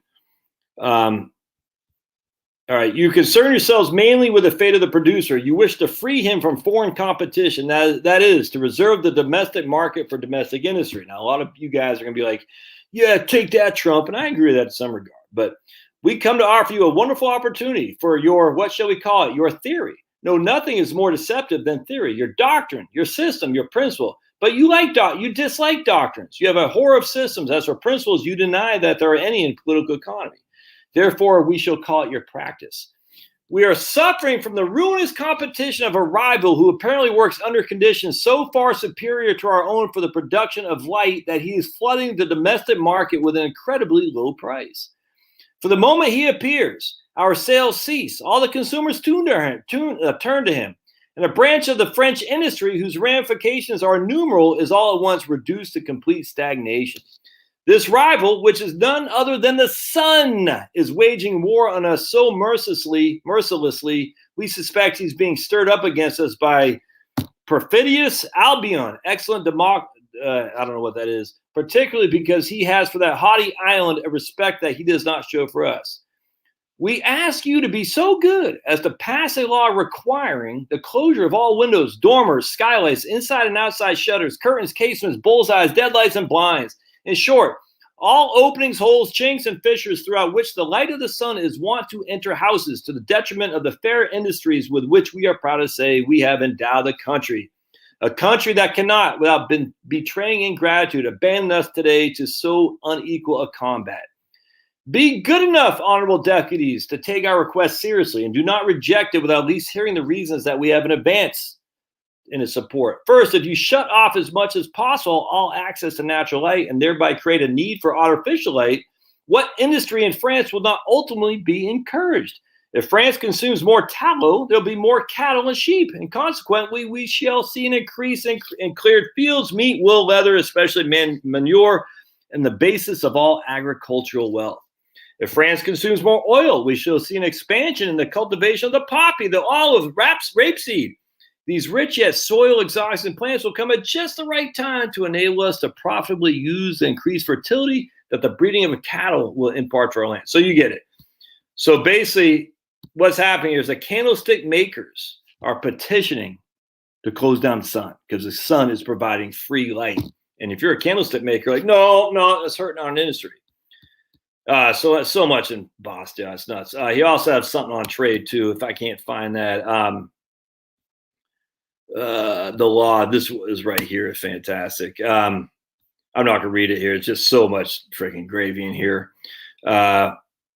All right. You concern yourselves mainly with the fate of the producer. You wish to free him from foreign competition. That is to reserve the domestic market for domestic industry. Now, a lot of you guys are going to be like, yeah, take that, Trump. And I agree with that in some regard. But we come to offer you a wonderful opportunity for your, what shall we call it, your theory. No, nothing is more deceptive than theory. Your doctrine, your system, your principle. But you dislike doctrines. You have a horror of systems. As for principles, you deny that there are any in political economy. Therefore, we shall call it your practice. We are suffering from the ruinous competition of a rival who apparently works under conditions so far superior to our own for the production of light that he is flooding the domestic market with an incredibly low price. For the moment he appears, our sales cease. All the consumers turn to him. And a branch of the French industry whose ramifications are innumerable is all at once reduced to complete stagnation. This rival, which is none other than the sun, is waging war on us so mercilessly, we suspect he's being stirred up against us by perfidious Albion, excellent I don't know what that is, particularly because he has for that haughty island a respect that he does not show for us. We ask you to be so good as to pass a law requiring the closure of all windows, dormers, skylights, inside and outside shutters, curtains, casements, bullseyes, deadlights, and blinds. In short, all openings, holes, chinks, and fissures throughout which the light of the sun is wont to enter houses to the detriment of the fair industries with which we are proud to say we have endowed the country. A country that cannot, without betraying ingratitude, abandon us today to so unequal a combat. Be good enough, honorable deputies, to take our request seriously and do not reject it without at least hearing the reasons that we have in advance in its support. First, if you shut off as much as possible all access to natural light and thereby create a need for artificial light, what industry in France will not ultimately be encouraged? If France consumes more tallow, there'll be more cattle and sheep, and consequently, we shall see an increase in cleared fields, meat, wool, leather, especially manure, and the basis of all agricultural wealth. If France consumes more oil, we shall see an expansion in the cultivation of the poppy, the olive, rapeseed. These rich yet soil-exhausting plants will come at just the right time to enable us to profitably use the increased fertility that the breeding of cattle will impart to our land. So you get it. So basically, what's happening here is the candlestick makers are petitioning to close down the sun because the sun is providing free light. And if you're a candlestick maker, like, no, that's hurting our industry. So that's so much in Boston. It's nuts. He also has something on trade, too, if I can't find that. The law. This is right here. Is fantastic. I'm not gonna read it here. It's just so much freaking gravy in here.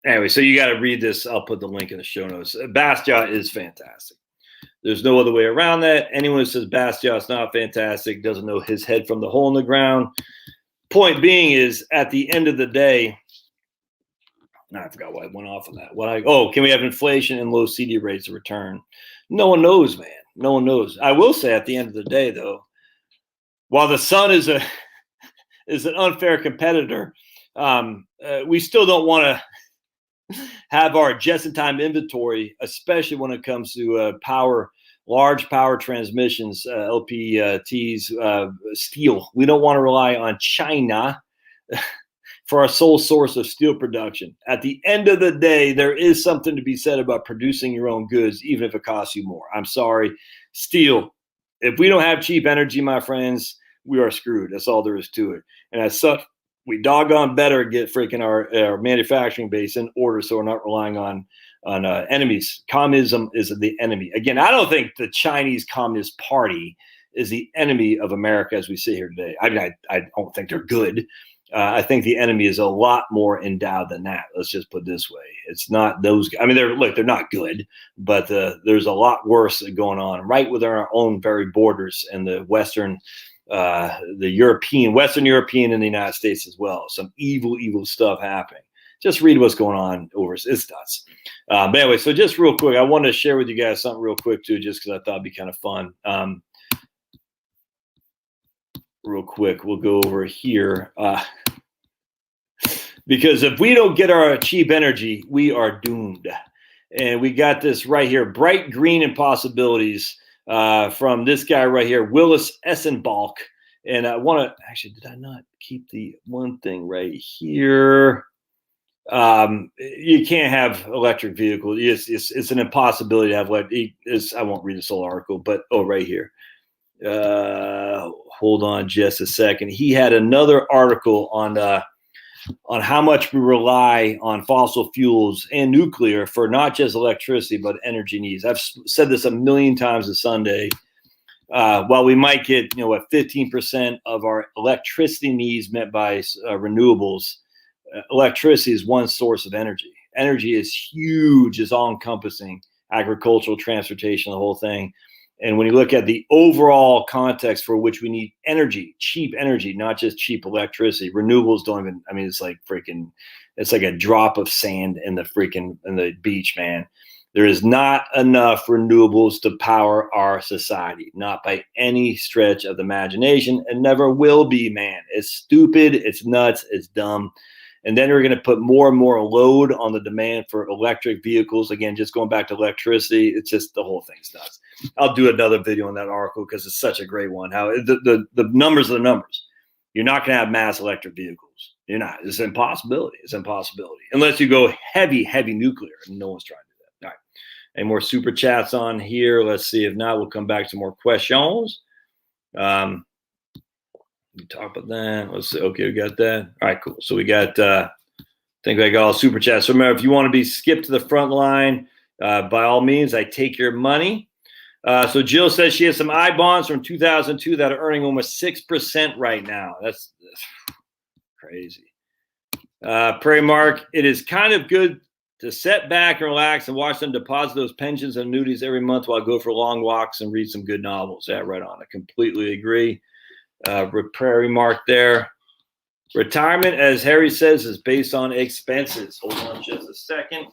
Anyway, so you got to read this. I'll put the link in the show notes. Bastia is fantastic. There's no other way around that. Anyone who says Bastia is not fantastic doesn't know his head from the hole in the ground. Point being is, at the end of the day, I forgot why I went off on that. Can we have inflation and low CD rates of return? No one knows, man. No one knows. I will say, at the end of the day, though, while the sun is an unfair competitor, we still don't want to have our just-in-time inventory, especially when it comes to large power transmissions, LPTs, steel. We don't want to rely on China for our sole source of steel production. At the end of the day, there is something to be said about producing your own goods, even if it costs you more. I'm sorry, steel. If we don't have cheap energy, my friends, we are screwed. That's all there is to it. And as such, we doggone better get freaking our manufacturing base in order, so we're not relying on enemies. Communism is the enemy. Again, I don't think the Chinese Communist Party is the enemy of America as we sit here today. I don't think they're good. I think the enemy is a lot more endowed than that. Let's just put it this way. It's not those guys. I mean, they're not good, but there's a lot worse going on right within our own very borders in the Western European and the United States as well. Some evil stuff happening. Just read what's going on over. It's nuts. But anyway, so just real quick, I wanted to share with you guys something real quick too, just because I thought it'd be kind of fun. Real quick, we'll go over here. Because if we don't get our cheap energy, we are doomed. And we got this right here, bright green impossibilities. From this guy right here, Willis Essenbalk. And I want to actually, did I not keep the one thing right here? You can't have electric vehicles. It's an impossibility to have I won't read this whole article, but right here. Hold on just a second. He had another article on how much we rely on fossil fuels and nuclear for not just electricity, but energy needs. I've said this a million times a Sunday. While we might get, 15% of our electricity needs met by renewables, electricity is one source of energy. Energy is huge, is all-encompassing, agricultural, transportation, the whole thing. And when you look at the overall context for which we need energy, cheap energy, not just cheap electricity, renewables don't even, it's like a drop of sand in the beach, man. There is not enough renewables to power our society, not by any stretch of the imagination, and never will be, man. It's stupid, it's nuts, it's dumb. And then we're going to put more and more load on the demand for electric vehicles. Again, just going back to electricity, it's just the whole thing's nuts. I'll do another video on that article because it's such a great one. How the numbers are the numbers. You're not going to have mass electric vehicles. You're not. It's an impossibility. It's an impossibility. Unless you go heavy nuclear, and no one's trying to do that. All right. Any more super chats on here? Let's see. If not, we'll come back to more questions. We talk about that. Let's see. Okay, we got that. All right, cool. So we got, I think I got all super chats. So remember, if you want to be skipped to the front line, by all means, I take your money. So Jill says she has some I bonds from 2002 that are earning almost 6% right now. That's crazy. Prairie Mark, it is kind of good to sit back and relax and watch them deposit those pensions and annuities every month while I go for long walks and read some good novels. Yeah, right on. I completely agree. Prairie Mark there. Retirement, as Harry says, is based on expenses. Hold on just a second.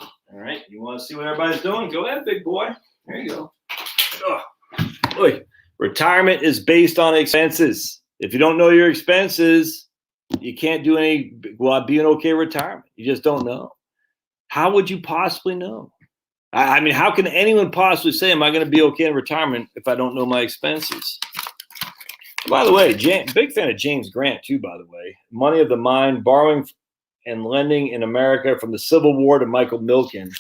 All right. You want to see what everybody's doing? Go ahead, big boy. There you go. Look, retirement is based on expenses. If you don't know your expenses, you can't do be an okay retirement. You just don't know. How would you possibly know? I mean, how can anyone possibly say, am I going to be okay in retirement if I don't know my expenses? By the way, big fan of James Grant, too, by the way. Money of the Mind, Borrowing and Lending in America from the Civil War to Michael Milken.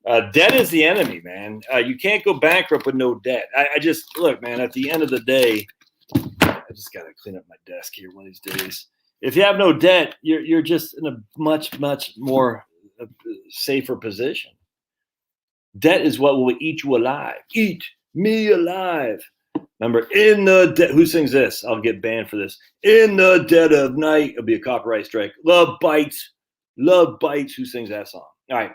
Debt is the enemy, man. You can't go bankrupt with no debt. I just, look, man, at the end of the day, I just got to clean up my desk here one of these days. If you have no debt, you're just in a much, much more safer position. Debt is what will eat you alive. Eat Me alive. Remember, who sings this? I'll get banned for this. In the dead of night. It'll be a copyright strike. Love bites. Love bites. Who sings that song? All right.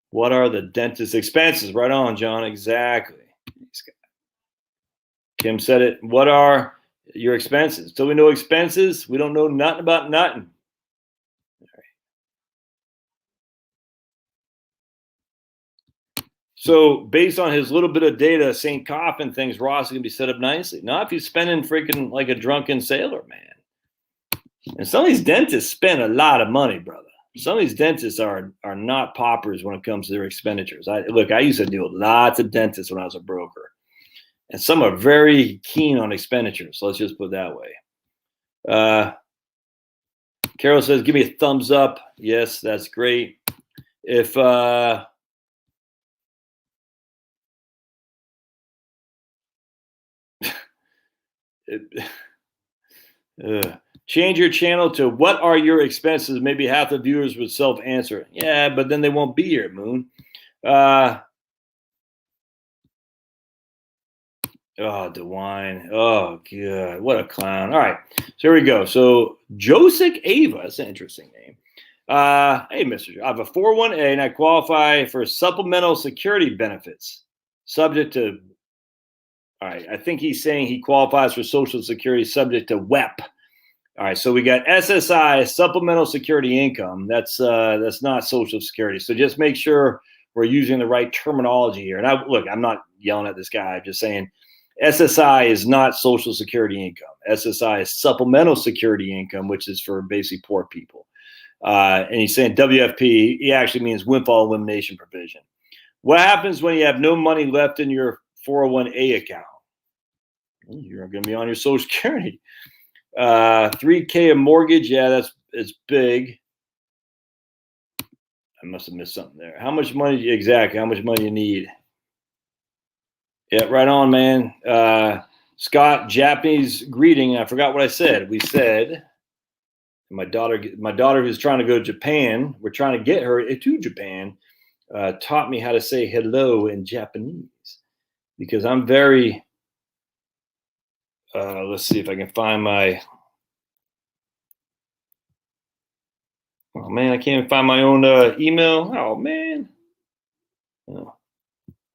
What are the dentist expenses? Right on, John. Exactly. Kim said it. What are your expenses? Till we know expenses, we don't know nothing about nothing. So based on his little bit of data, St. Coffin thinks Ross is going to be set up nicely. Not if he's spending freaking like a drunken sailor, man. And some of these dentists spend a lot of money, brother. Some of these dentists are not paupers when it comes to their expenditures. I used to deal with lots of dentists when I was a broker. And some are very keen on expenditures. So let's just put it that way. Carol says, give me a thumbs up. Yes, that's great. If change your channel to what are your expenses? Maybe half the viewers would self-answer. Yeah, but then they won't be here, Moon. Oh, DeWine. Oh, God. What a clown. All right. So here we go. So Josic Ava. That's an interesting name. Hey, Mr. I have a 401A and I qualify for supplemental security benefits subject to. All right. I think he's saying he qualifies for Social Security subject to WEP. All right. So we got SSI, supplemental security income. That's not Social Security. So just make sure we're using the right terminology here. And I'm not yelling at this guy. I'm just saying SSI is not Social Security income. SSI is supplemental security income, which is for basically poor people. And he's saying WFP, he actually means windfall elimination provision. What happens when you have no money left in your 401A account? You're going to be on your Social Security. $3K a mortgage. Yeah, it's big. I must have missed something there. How much money exactly? How much money you need? Yeah, right on, man. Scott, Japanese greeting. I forgot what I said. We said my daughter who's trying to go to Japan. We're trying to get her to Japan. Taught me how to say hello in Japanese because I'm very. Let's see if I can find my. Oh man, I can't even find my own email. Oh man. Oh,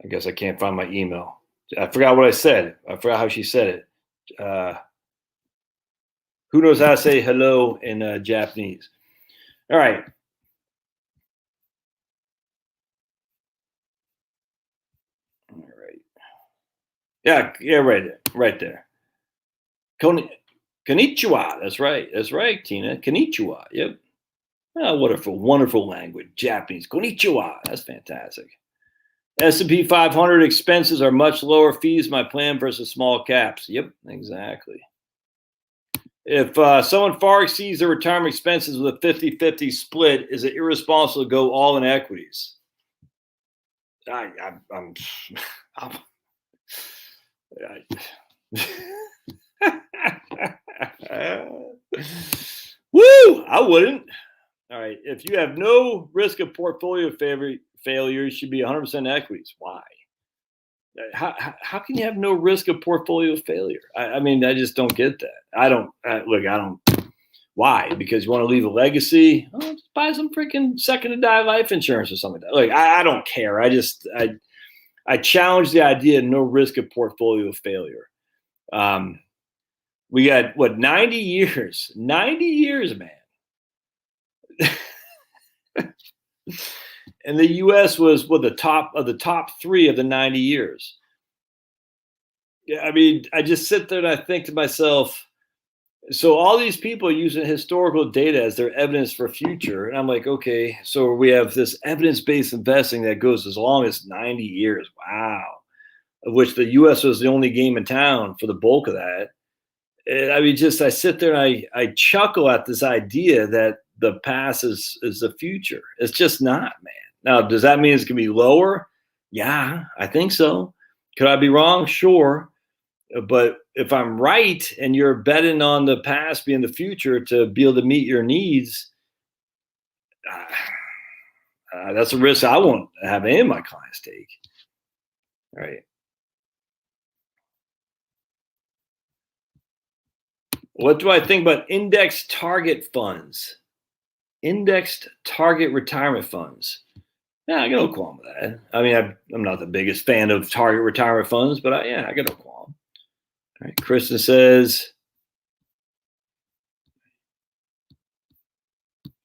I guess I can't find my email. I forgot what I said. I forgot how she said it. Who knows how to say hello in Japanese? All right. All right. Yeah, right there. Konnichiwa. That's right, Tina. Konnichiwa. Yep. Oh, what a wonderful language. Japanese. Konnichiwa. That's fantastic. S&P 500 expenses are much lower fees my plan versus small caps. Yep, exactly. If someone far exceeds their retirement expenses with a 50-50 split, is it irresponsible to go all in equities? I'm Woo! I wouldn't. All right. If you have no risk of portfolio failure, you should be 100% equities. Why? How can you have no risk of portfolio failure? I mean, I just don't get that. I don't. Why? Because you want to leave a legacy? Oh, just buy some freaking second to die life insurance or something like that. Like, I don't care. I challenge the idea of no risk of portfolio failure. We got 90 years? 90 years, man. And the U.S. was the top 3 of the 90 years. Yeah, I mean, I just sit there and I think to myself, so all these people are using historical data as their evidence for future. And I'm like, okay, so we have this evidence-based investing that goes as long as 90 years. Wow. Of which the U.S. was the only game in town for the bulk of that. And I mean, I sit there and I chuckle at this idea that the past is the future. It's just not, man. Now, does that mean it's going to be lower? Yeah, I think so. Could I be wrong? Sure. But if I'm right and you're betting on the past being the future to be able to meet your needs, That's a risk I won't have any of my clients take. All right. What do I think about indexed target funds? Indexed target retirement funds. Yeah, I got no qualm with that. I mean, I'm not the biggest fan of target retirement funds, but I got no qualm. All right. Kristen says,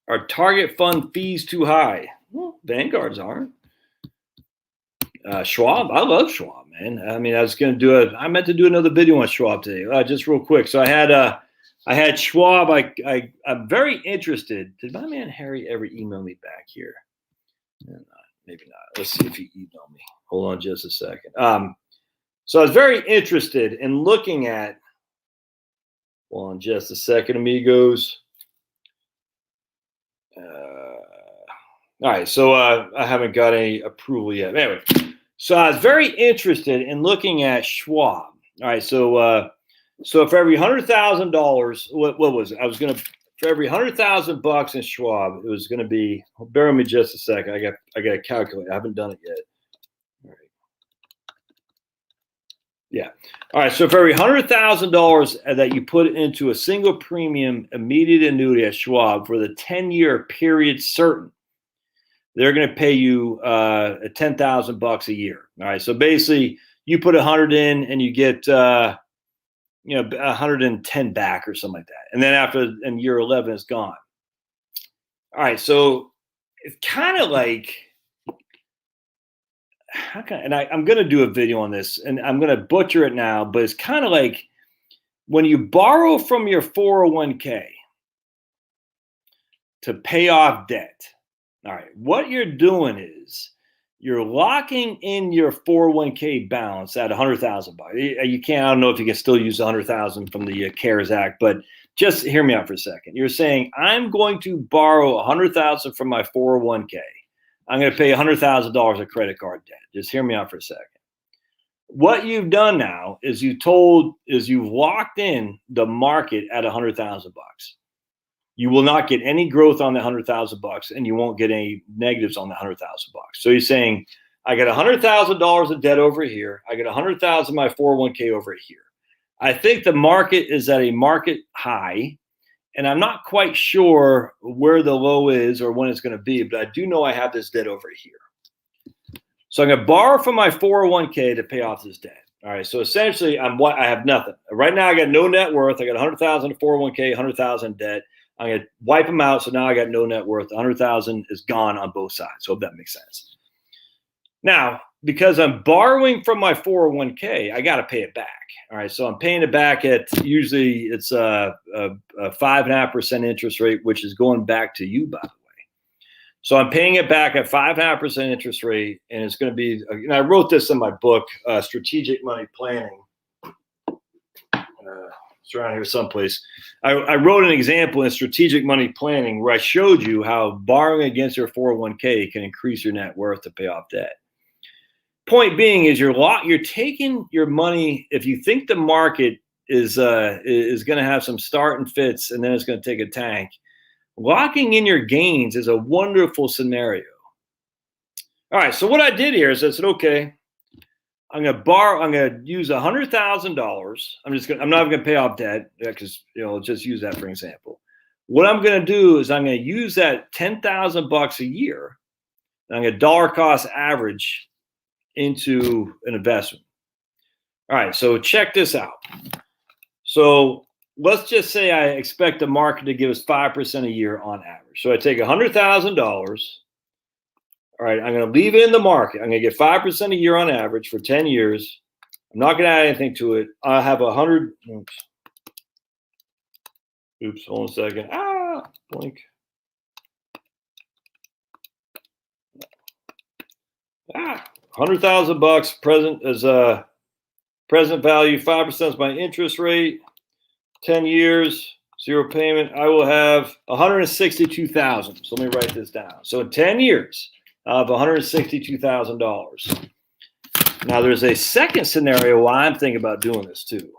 are target fund fees too high? Well, Vanguard's aren't. Schwab, I love Schwab, man. I mean, I meant to do another video on Schwab today, just real quick. So I had Schwab. I'm very interested. Did my man Harry ever email me back here? Maybe not. Let's see if he emailed me. Hold on just a second. So I was very interested in looking at, hold on just a second, amigos. All right, so I haven't got any approval yet. Anyway, so I was very interested in looking at Schwab. All right, so for every $100,000, what was it? For every $100,000 in Schwab, it was gonna be. Bear with me just a second. I got to calculate. I haven't done it yet. All right. Yeah. All right. So for every $100,000 that you put into a single premium immediate annuity at Schwab for the 10-year period certain, they're going to pay you $10,000 a year. All right. So basically, you put 100 in and you get 110 back or something like that, and then in year 11 it's gone. All right. So it's kind of like. I'm going to do a video on this, and I'm going to butcher it now, but it's kind of like when you borrow from your 401k to pay off debt. All right, what you're doing is you're locking in your 401k balance at $100,000. You can't. I don't know if you can still use $100,000 from the CARES Act, but just hear me out for a second. You're saying I'm going to borrow $100,000 from my 401k. I'm going to pay $100,000 of credit card debt. Just hear me out for a second. What you've done now is you've locked in the market at $100,000. You will not get any growth on the $100,000, and you won't get any negatives on the $100,000. So you're saying, I got $100,000 of debt over here. I got $100,000 of my 401k over here. I think the market is at a market high. And I'm not quite sure where the low is or when it's going to be, but I do know I have this debt over here. So I'm going to borrow from my 401k to pay off this debt. All right. So essentially, I have nothing. Right now, I got no net worth. I got $100,000 in 401k, $100,000 debt. I'm going to wipe them out. So now I got no net worth. $100,000 is gone on both sides. Hope that makes sense. Now, because I'm borrowing from my 401k, I got to pay it back. All right. So I'm paying it back at usually it's a 5.5% interest rate, which is going back to you, by the way. So I'm paying it back at 5.5% interest rate. And it's going to be, and I wrote this in my book, Strategic Money Planning. It's around here someplace. I wrote an example in Strategic Money Planning where I showed you how borrowing against your 401k can increase your net worth to pay off debt. Point being is you're taking your money. If you think the market is going to have some start and fits and then it's going to take a tank, locking in your gains is a wonderful scenario. All right. So what I did here is I said, okay, I'm going to use $100,000. I'm not going to pay off debt because, just use that for example. What I'm going to do is I'm going to use that $10,000 a year. And I'm going to dollar cost average into an investment. All right, so check this out. So let's just say I expect the market to give us 5% a year on average. So I take $100,000. All right, I'm going to leave it in the market. I'm going to get 5% a year on average for 10 years. I'm not going to add anything to it. I have 100. Oops, hold on a second. Blink. $100,000 present as a present value. 5% is my interest rate. 10 years, zero payment. I will have $162,000. So let me write this down. So in 10 years, I have $162,000. Now there's a second scenario why I'm thinking about doing this too.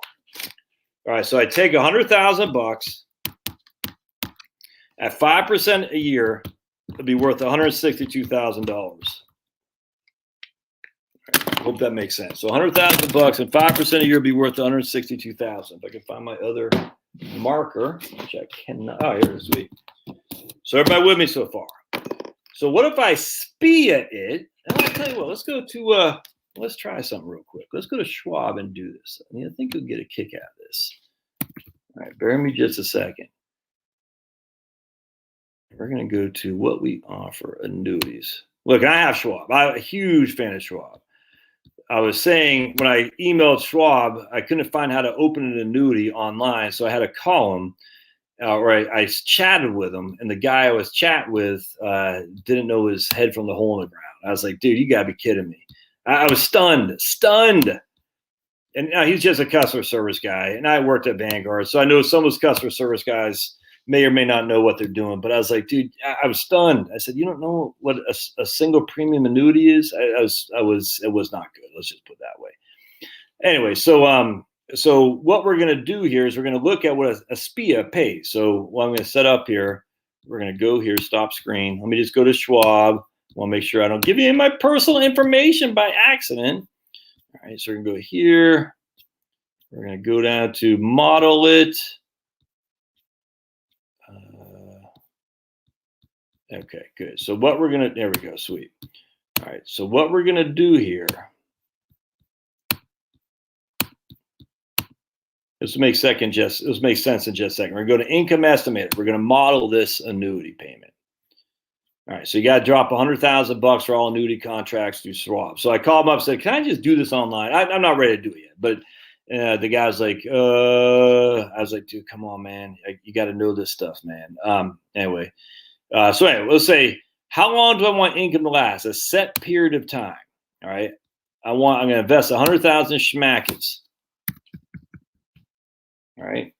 All right, so I take $100,000 at 5% a year. it'd be worth $162,000. Hope that makes sense. So $100,000 and 5% a year would be worth $162,000. If I can find my other marker, which I cannot. Oh, here it is. Sweet. So everybody with me so far? So what if I SPIA it? And I'll tell you what. Let's go to. Let's try something real quick. Let's go to Schwab and do this. I mean, I think you'll get a kick out of this. All right, bear with me just a second. We're going to go to what we offer, annuities. Look, I have Schwab. I'm a huge fan of Schwab. I was saying when I emailed Schwab, I couldn't find how to open an annuity online, so I had to call him, or I chatted with him, and the guy I was chatting with didn't know his head from the hole in the ground. I was like, dude, you got to be kidding me. I was stunned. And he's just a customer service guy, and I worked at Vanguard, so I know some of those customer service guys may or may not know what they're doing. But I was like, dude, I was stunned. I said, you don't know what a single premium annuity is? It was not good. Let's just put it that way. Anyway, so what we're going to do here is we're going to look at what a SPIA pays. So what I'm going to set up here, we're going to go here, stop screen. Let me just go to Schwab. I want to make sure I don't give you any of my personal information by accident. All right, so we're going to go here. We're going to go down to model it. Okay, good. So what we're going to, there we go, sweet. All right, so what we're going to do here, this will make sense in just a second. We're going to income estimate. We're going to model this annuity payment. All right, so you got to drop $100,000 for all annuity contracts through Schwab. So I called him up and said, can I just do this online? I'm not ready to do it yet, but the guy's like, I was like, dude, come on, man. You got to know this stuff, man. Anyway, let's say, how long do I want income to last? A set period of time. All right. I'm going to invest 100,000 schmackets. All right.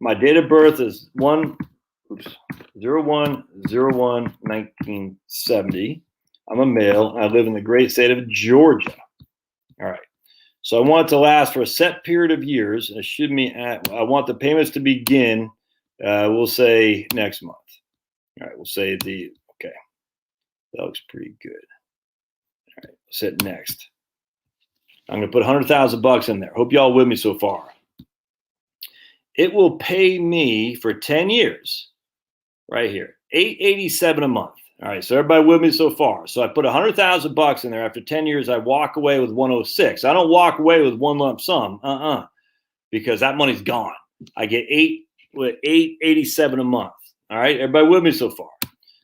My date of birth is 01/01/1970. I'm a male. I live in the great state of Georgia. All right. So I want it to last for a set period of years. It should mean I want the payments to begin, we'll say next month. All right. We'll say okay. That looks pretty good. All right. Let's hit next. I'm going to put $100,000 in there. Hope y'all with me so far. It will pay me for 10 years. Right here, $887 a month. All right, so everybody with me so far. So I put $100,000 in there. After 10 years, I walk away with 106. I don't walk away with one lump sum, because that money's gone. I get $887 a month. All right, everybody with me so far.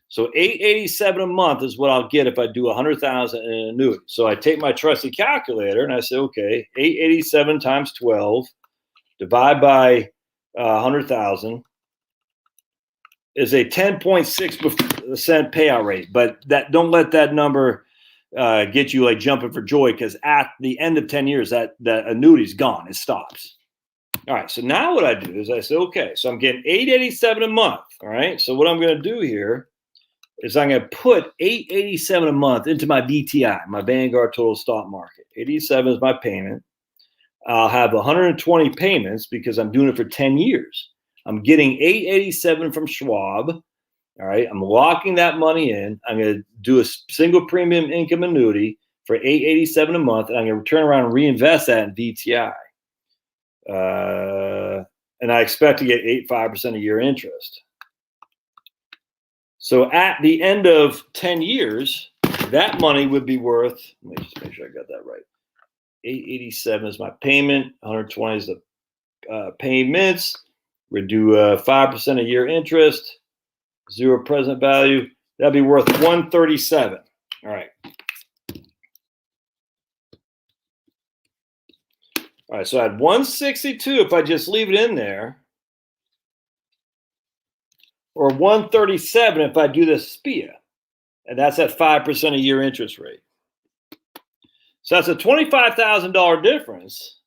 So $887 a month is what I'll get if I do $100,000 in an annuity. So I take my trusty calculator and I say, okay, $887 times 12, divide by 100,000. Is a 10.6% payout rate, but don't let that number get you like jumping for joy, because at the end of 10 years, that annuity's gone. It stops. All right. So now what I do is I say, okay, so I'm getting $887 a month. All right. So what I'm going to do here is I'm going to put $887 a month into my VTI, my Vanguard Total Stock Market. 87 is my payment. I'll have 120 payments because I'm doing it for 10 years. I'm getting $887 from Schwab. All right. I'm locking that money in. I'm going to do a single premium income annuity for $887 a month. And I'm going to turn around and reinvest that in VTI. And I expect to get 8.5% a year interest. So at the end of 10 years, that money would be worth, let me just make sure I got that right. 887 is my payment. 120 is the payments. We do 5% a year interest, 0 present value. That'd be worth 137. All right. All right. So I had 162 if I just leave it in there, or 137 if I do the SPIA, and that's at 5% a year interest rate. So that's a $25,000 difference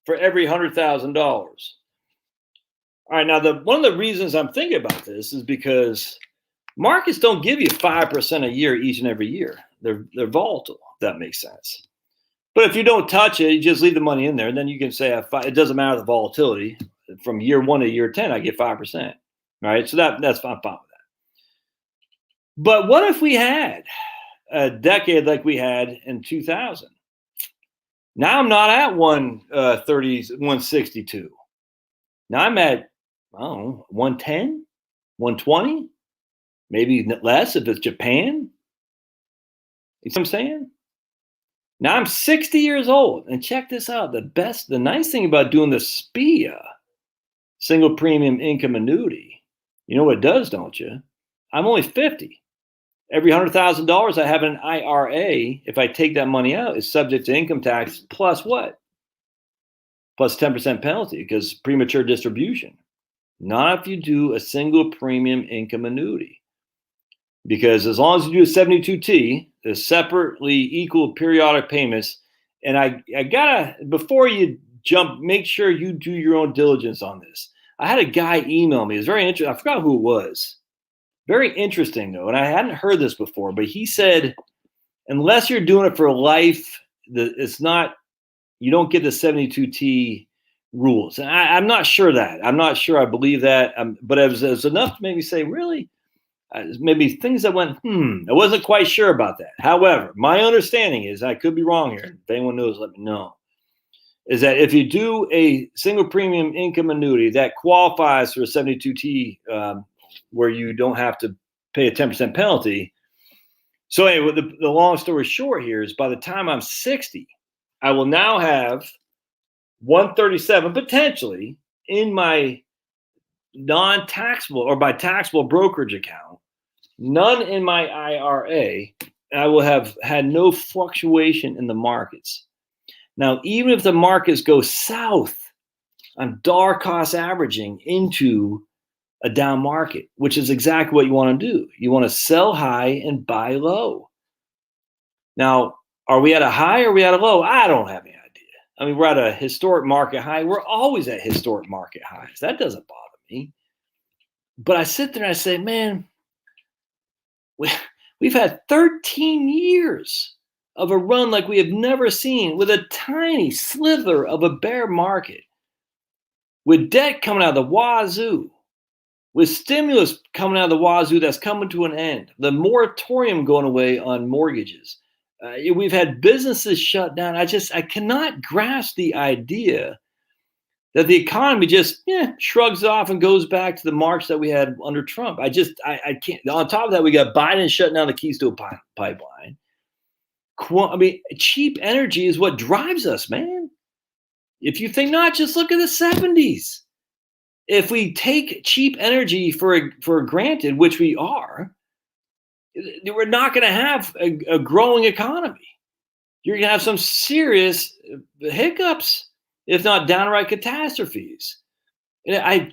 for every $100,000. All right, now one of the reasons I'm thinking about this is because markets don't give you 5% a year each and every year. They're volatile, if that makes sense. But if you don't touch it, you just leave the money in there, and then you can say it doesn't matter the volatility. From year 1 to year 10, I get 5%. All right, so that's I'm fine with that. But what if we had a decade like we had in 2000? Now I'm not at 162. Now I'm at, I don't know, 110, 120, maybe less if it's Japan. You see what I'm saying? Now I'm 60 years old, and check this out. The nice thing about doing the SPIA, single premium income annuity, you know what it does, don't you? I'm only 50. Every $100,000 I have in an IRA, if I take that money out, is subject to income tax plus what? Plus 10% penalty because premature distribution. Not if you do a single premium income annuity. Because as long as you do a 72T, the separately equal periodic payments, and I gotta, before you jump, make sure you do your own diligence on this. I had a guy email me. It was very interesting. I forgot who it was. Very interesting, though, and I hadn't heard this before, but he said, unless you're doing it for life, it's not, you don't get the 72T rules. And I'm not sure that. I'm not sure I believe that, but it was enough to make me say, really? Maybe things that went, I wasn't quite sure about that. However, my understanding is, I could be wrong here, if anyone knows, let me know, is that if you do a single premium income annuity that qualifies for a 72T, where you don't have to pay a 10% penalty. So anyway, the long story short here is by the time I'm 60, I will now have 137 potentially in my non-taxable or my taxable brokerage account, none in my IRA, and I will have had no fluctuation in the markets. Now, even if the markets go south, I'm dollar cost averaging into a down market, which is exactly what you want to do. You want to sell high and buy low. Now, are we at a high or are we at a low? I don't have any idea. I mean, we're at a historic market high. We're always at historic market highs. That doesn't bother me. But I sit there and I say, man, we've had 13 years of a run like we have never seen, with a tiny slither of a bear market, with debt coming out of the wazoo, with stimulus coming out of the wazoo that's coming to an end, the moratorium going away on mortgages. We've had businesses shut down. I cannot grasp the idea that the economy just shrugs off and goes back to the march that we had under Trump. I can't. On top of that, we got Biden shutting down the Keystone Pipeline. I mean, cheap energy is what drives us, man. If you think not, just look at the 70s. If we take cheap energy for granted, which we are, we're not going to have a growing economy. You're going to have some serious hiccups, if not downright catastrophes. And I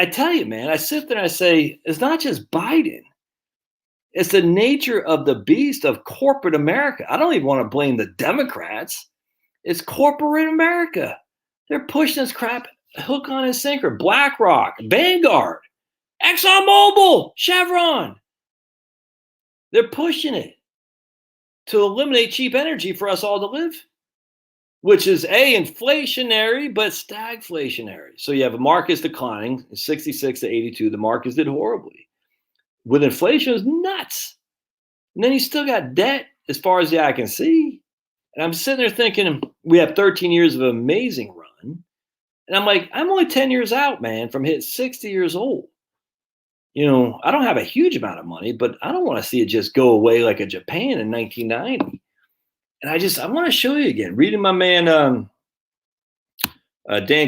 tell you, man, I sit there and I say, it's not just Biden. It's the nature of the beast of corporate America. I don't even want to blame the Democrats. It's corporate America. They're pushing this crap hook on his sinker. BlackRock, Vanguard, ExxonMobil, Chevron. They're pushing it to eliminate cheap energy for us all to live, which is inflationary, but stagflationary. So you have a markets declining, 66 to 82. The markets did horribly. With inflation, it's nuts. And then you still got debt as far as the eye can see. And I'm sitting there thinking, we have 13 years of amazing run. And I'm like, I'm only 10 years out, man, from hitting 60 years old. You know, I don't have a huge amount of money, but I don't want to see it just go away like a Japan in 1990. And I want to show you again, reading my man Dan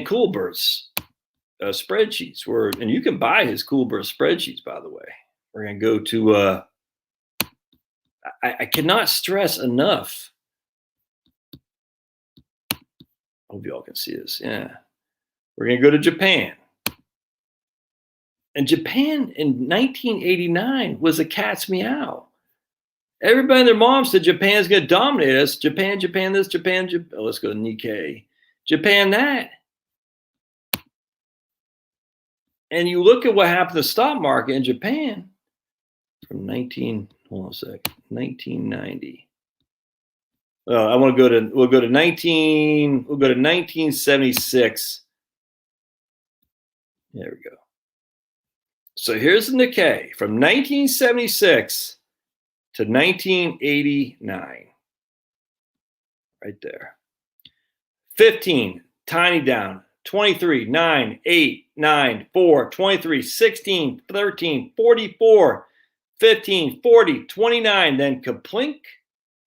Coolbert's spreadsheets, and you can buy his Coolbert spreadsheets, by the way. We're going to go to, I cannot stress enough. I hope you all can see this. Yeah. We're going to go to Japan. And Japan in 1989 was a cat's meow. Everybody and their mom said Japan's going to dominate us. Japan this, Japan. Oh, let's go to Nikkei. Japan that. And you look at what happened to the stock market in Japan from 1990. We'll go to 1976. There we go. So here's the Nikkei from 1976 to 1989. Right there. 15, tiny down. 23, 9, 8, 9, 4, 23, 16, 13, 44, 15, 40, 29. Then kaplink,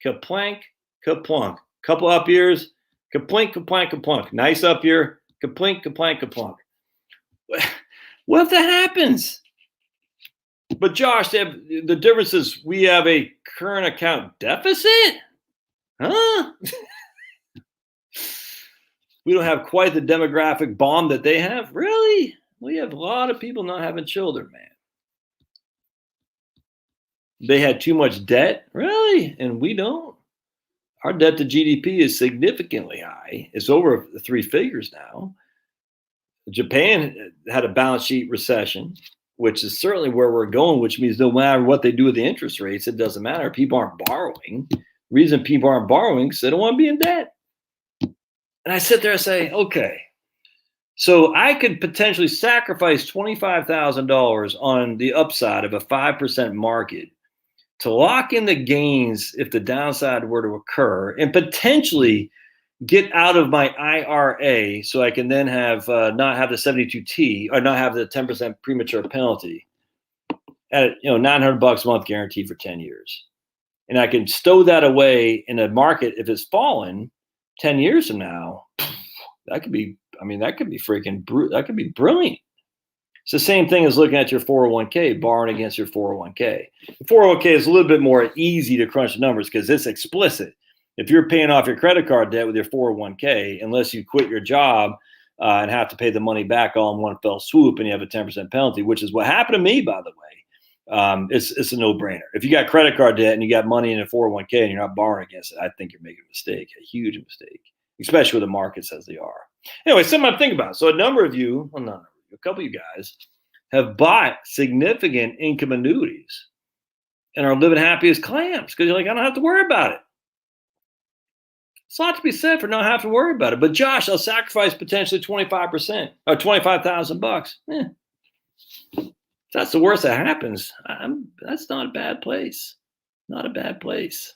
kaplank, kaplunk. Couple up years. Kaplink, kaplank, kaplunk. Nice up year. Kaplink, kaplank, kaplunk. What if that happens? But Josh, the difference is we have a current account deficit? Huh? We don't have quite the demographic bomb that they have? Really? We have a lot of people not having children, man. They had too much debt? Really? And we don't? Our debt to GDP is significantly high. It's over 3 figures now. Japan had a balance sheet recession, which is certainly where we're going, which means no matter what they do with the interest rates, it doesn't matter. People aren't borrowing. The reason people aren't borrowing is they don't want to be in debt. And I sit there and say, okay, so I could potentially sacrifice $25,000 on the upside of a 5% market to lock in the gains if the downside were to occur and potentially get out of my IRA so I can then have not have the 72T or not have the 10% premature penalty at $900 a month guaranteed for 10 years. And I can stow that away in a market if it's fallen 10 years from now. That could be freaking that could be brilliant. It's the same thing as looking at your 401k, borrowing against your 401k. The 401k is a little bit more easy to crunch the numbers because it's explicit. If you're paying off your credit card debt with your 401k, unless you quit your job and have to pay the money back all in one fell swoop and you have a 10% penalty, which is what happened to me, by the way, it's a no-brainer. If you got credit card debt and you got money in a 401k and you're not borrowing against it, I think you're making a mistake, a huge mistake, especially with the markets as they are. Anyway, something to think about. So a number of you, well, not a couple of you guys, have bought significant income annuities and are living happy as clams because you're like, I don't have to worry about it. It's a lot to be said for not having to worry about it. But Josh, I'll sacrifice potentially 25% or $25,000. If that's the worst that happens, that's not a bad place. Not a bad place.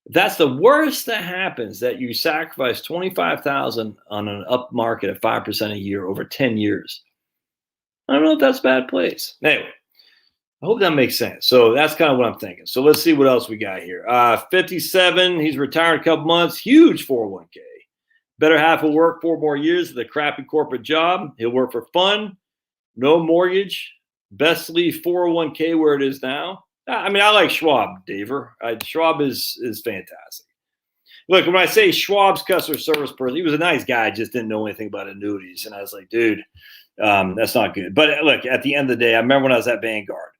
If that's the worst that happens, that you sacrifice $25,000 on an up market at 5% a year over 10 years. I don't know if that's a bad place. Anyway, I hope that makes sense. So that's kind of what I'm thinking. So let's see what else we got here. 57, he's retired a couple months, huge 401k. Better half will work 4 more years with a crappy corporate job. He'll work for fun, no mortgage. Best to leave 401k where it is now. I mean, I like Schwab, Daver. Schwab is fantastic. Look, when I say Schwab's customer service person, he was a nice guy, just didn't know anything about annuities. And I was like, dude, that's not good. But look, at the end of the day, I remember when I was at Vanguard,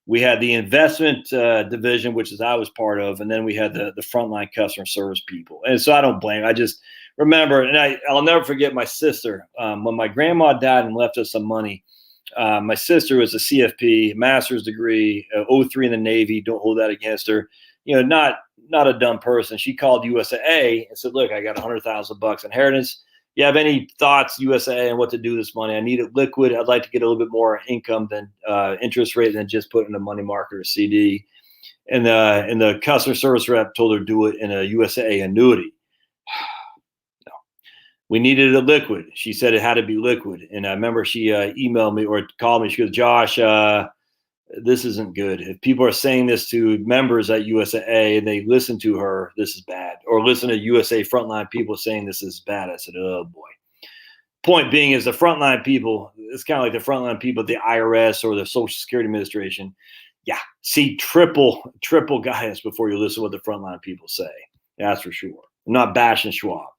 we had the investment division, which is I was part of, and then we had the frontline customer service people. And so I don't blame. I just remember, and I'll never forget my sister. When my grandma died and left us some money, my sister was a CFP, master's degree, 03 in the Navy. Don't hold that against her. Not a dumb person. She called USAA and said, look, I got $100,000 inheritance. You have any thoughts, USAA, on what to do with this money? I need it liquid. I'd like to get a little bit more income than interest rate than just put in a money market or CD. And the customer service rep told her do it in a USAA annuity. No, we needed it liquid. She said it had to be liquid. And I remember she emailed me or called me. She goes, Josh, this isn't good. If people are saying this to members at USAA and they listen to her, this is bad. Or listen to USA frontline people saying this is bad. I said, oh boy. Point being is the frontline people, it's kind of like the frontline people at the IRS or the Social Security Administration. Yeah, see triple guidance before you listen to what the frontline people say. That's for sure. I'm not bashing Schwab.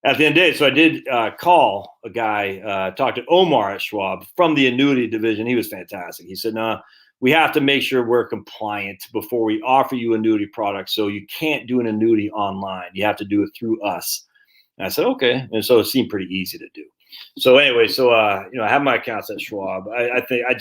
At the end of the day, so I did call a guy, talk to Omar at Schwab from the annuity division. He was fantastic. He said, no, we have to make sure we're compliant before we offer you annuity products. So you can't do an annuity online. You have to do it through us. And I said, okay. And so it seemed pretty easy to do. So anyway, I have my accounts at Schwab.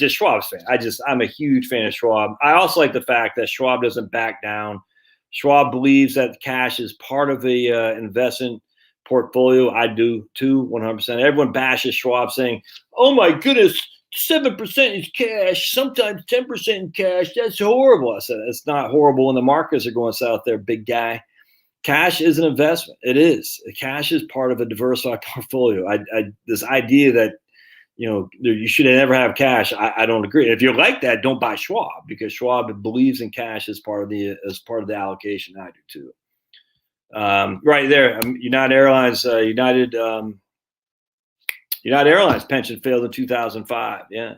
Schwab's fan. I'm a huge fan of Schwab. I also like the fact that Schwab doesn't back down. Schwab believes that cash is part of the investment portfolio. I do too, 100%. Everyone bashes Schwab saying, oh my goodness, 7% is cash, sometimes 10% in cash. That's horrible. I said, it's not horrible when the markets are going south there, big guy. Cash is an investment. It is. Cash is part of a diversified portfolio. This idea that, you should never have cash, I don't agree. If you like that, don't buy Schwab, because Schwab believes in cash as part of the allocation. I do too. Right there, United Airlines, United Airlines pension failed in 2005. Yeah,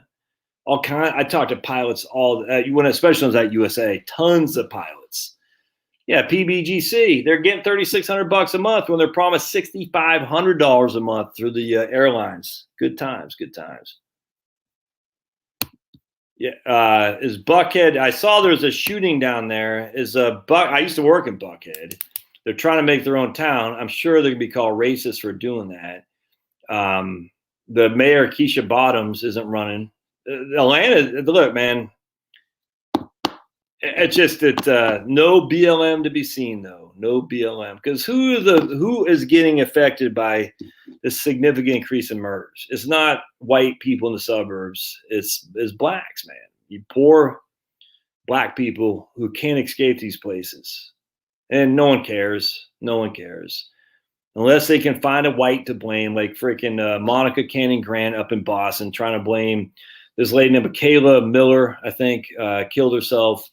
all kind. I talked to pilots especially ones at USA, tons of pilots. Yeah, PBGC, they're getting $3,600 a month when they're promised $6,500 a month through the airlines. Good times, good times. Yeah, is Buckhead? I saw there's a shooting down there. I used to work in Buckhead. They're trying to make their own town. I'm sure they're gonna be called racist for doing that. The mayor, Keisha Bottoms, isn't running. Atlanta, look, man. It's just that no BLM to be seen, though. No BLM, because who is getting affected by this significant increase in murders? It's not white people in the suburbs. It's blacks, man. You poor black people who can't escape these places, and no one cares. No one cares unless they can find a white to blame, like freaking Monica Cannon Grant up in Boston, trying to blame this lady named Michaela Miller. I think killed herself.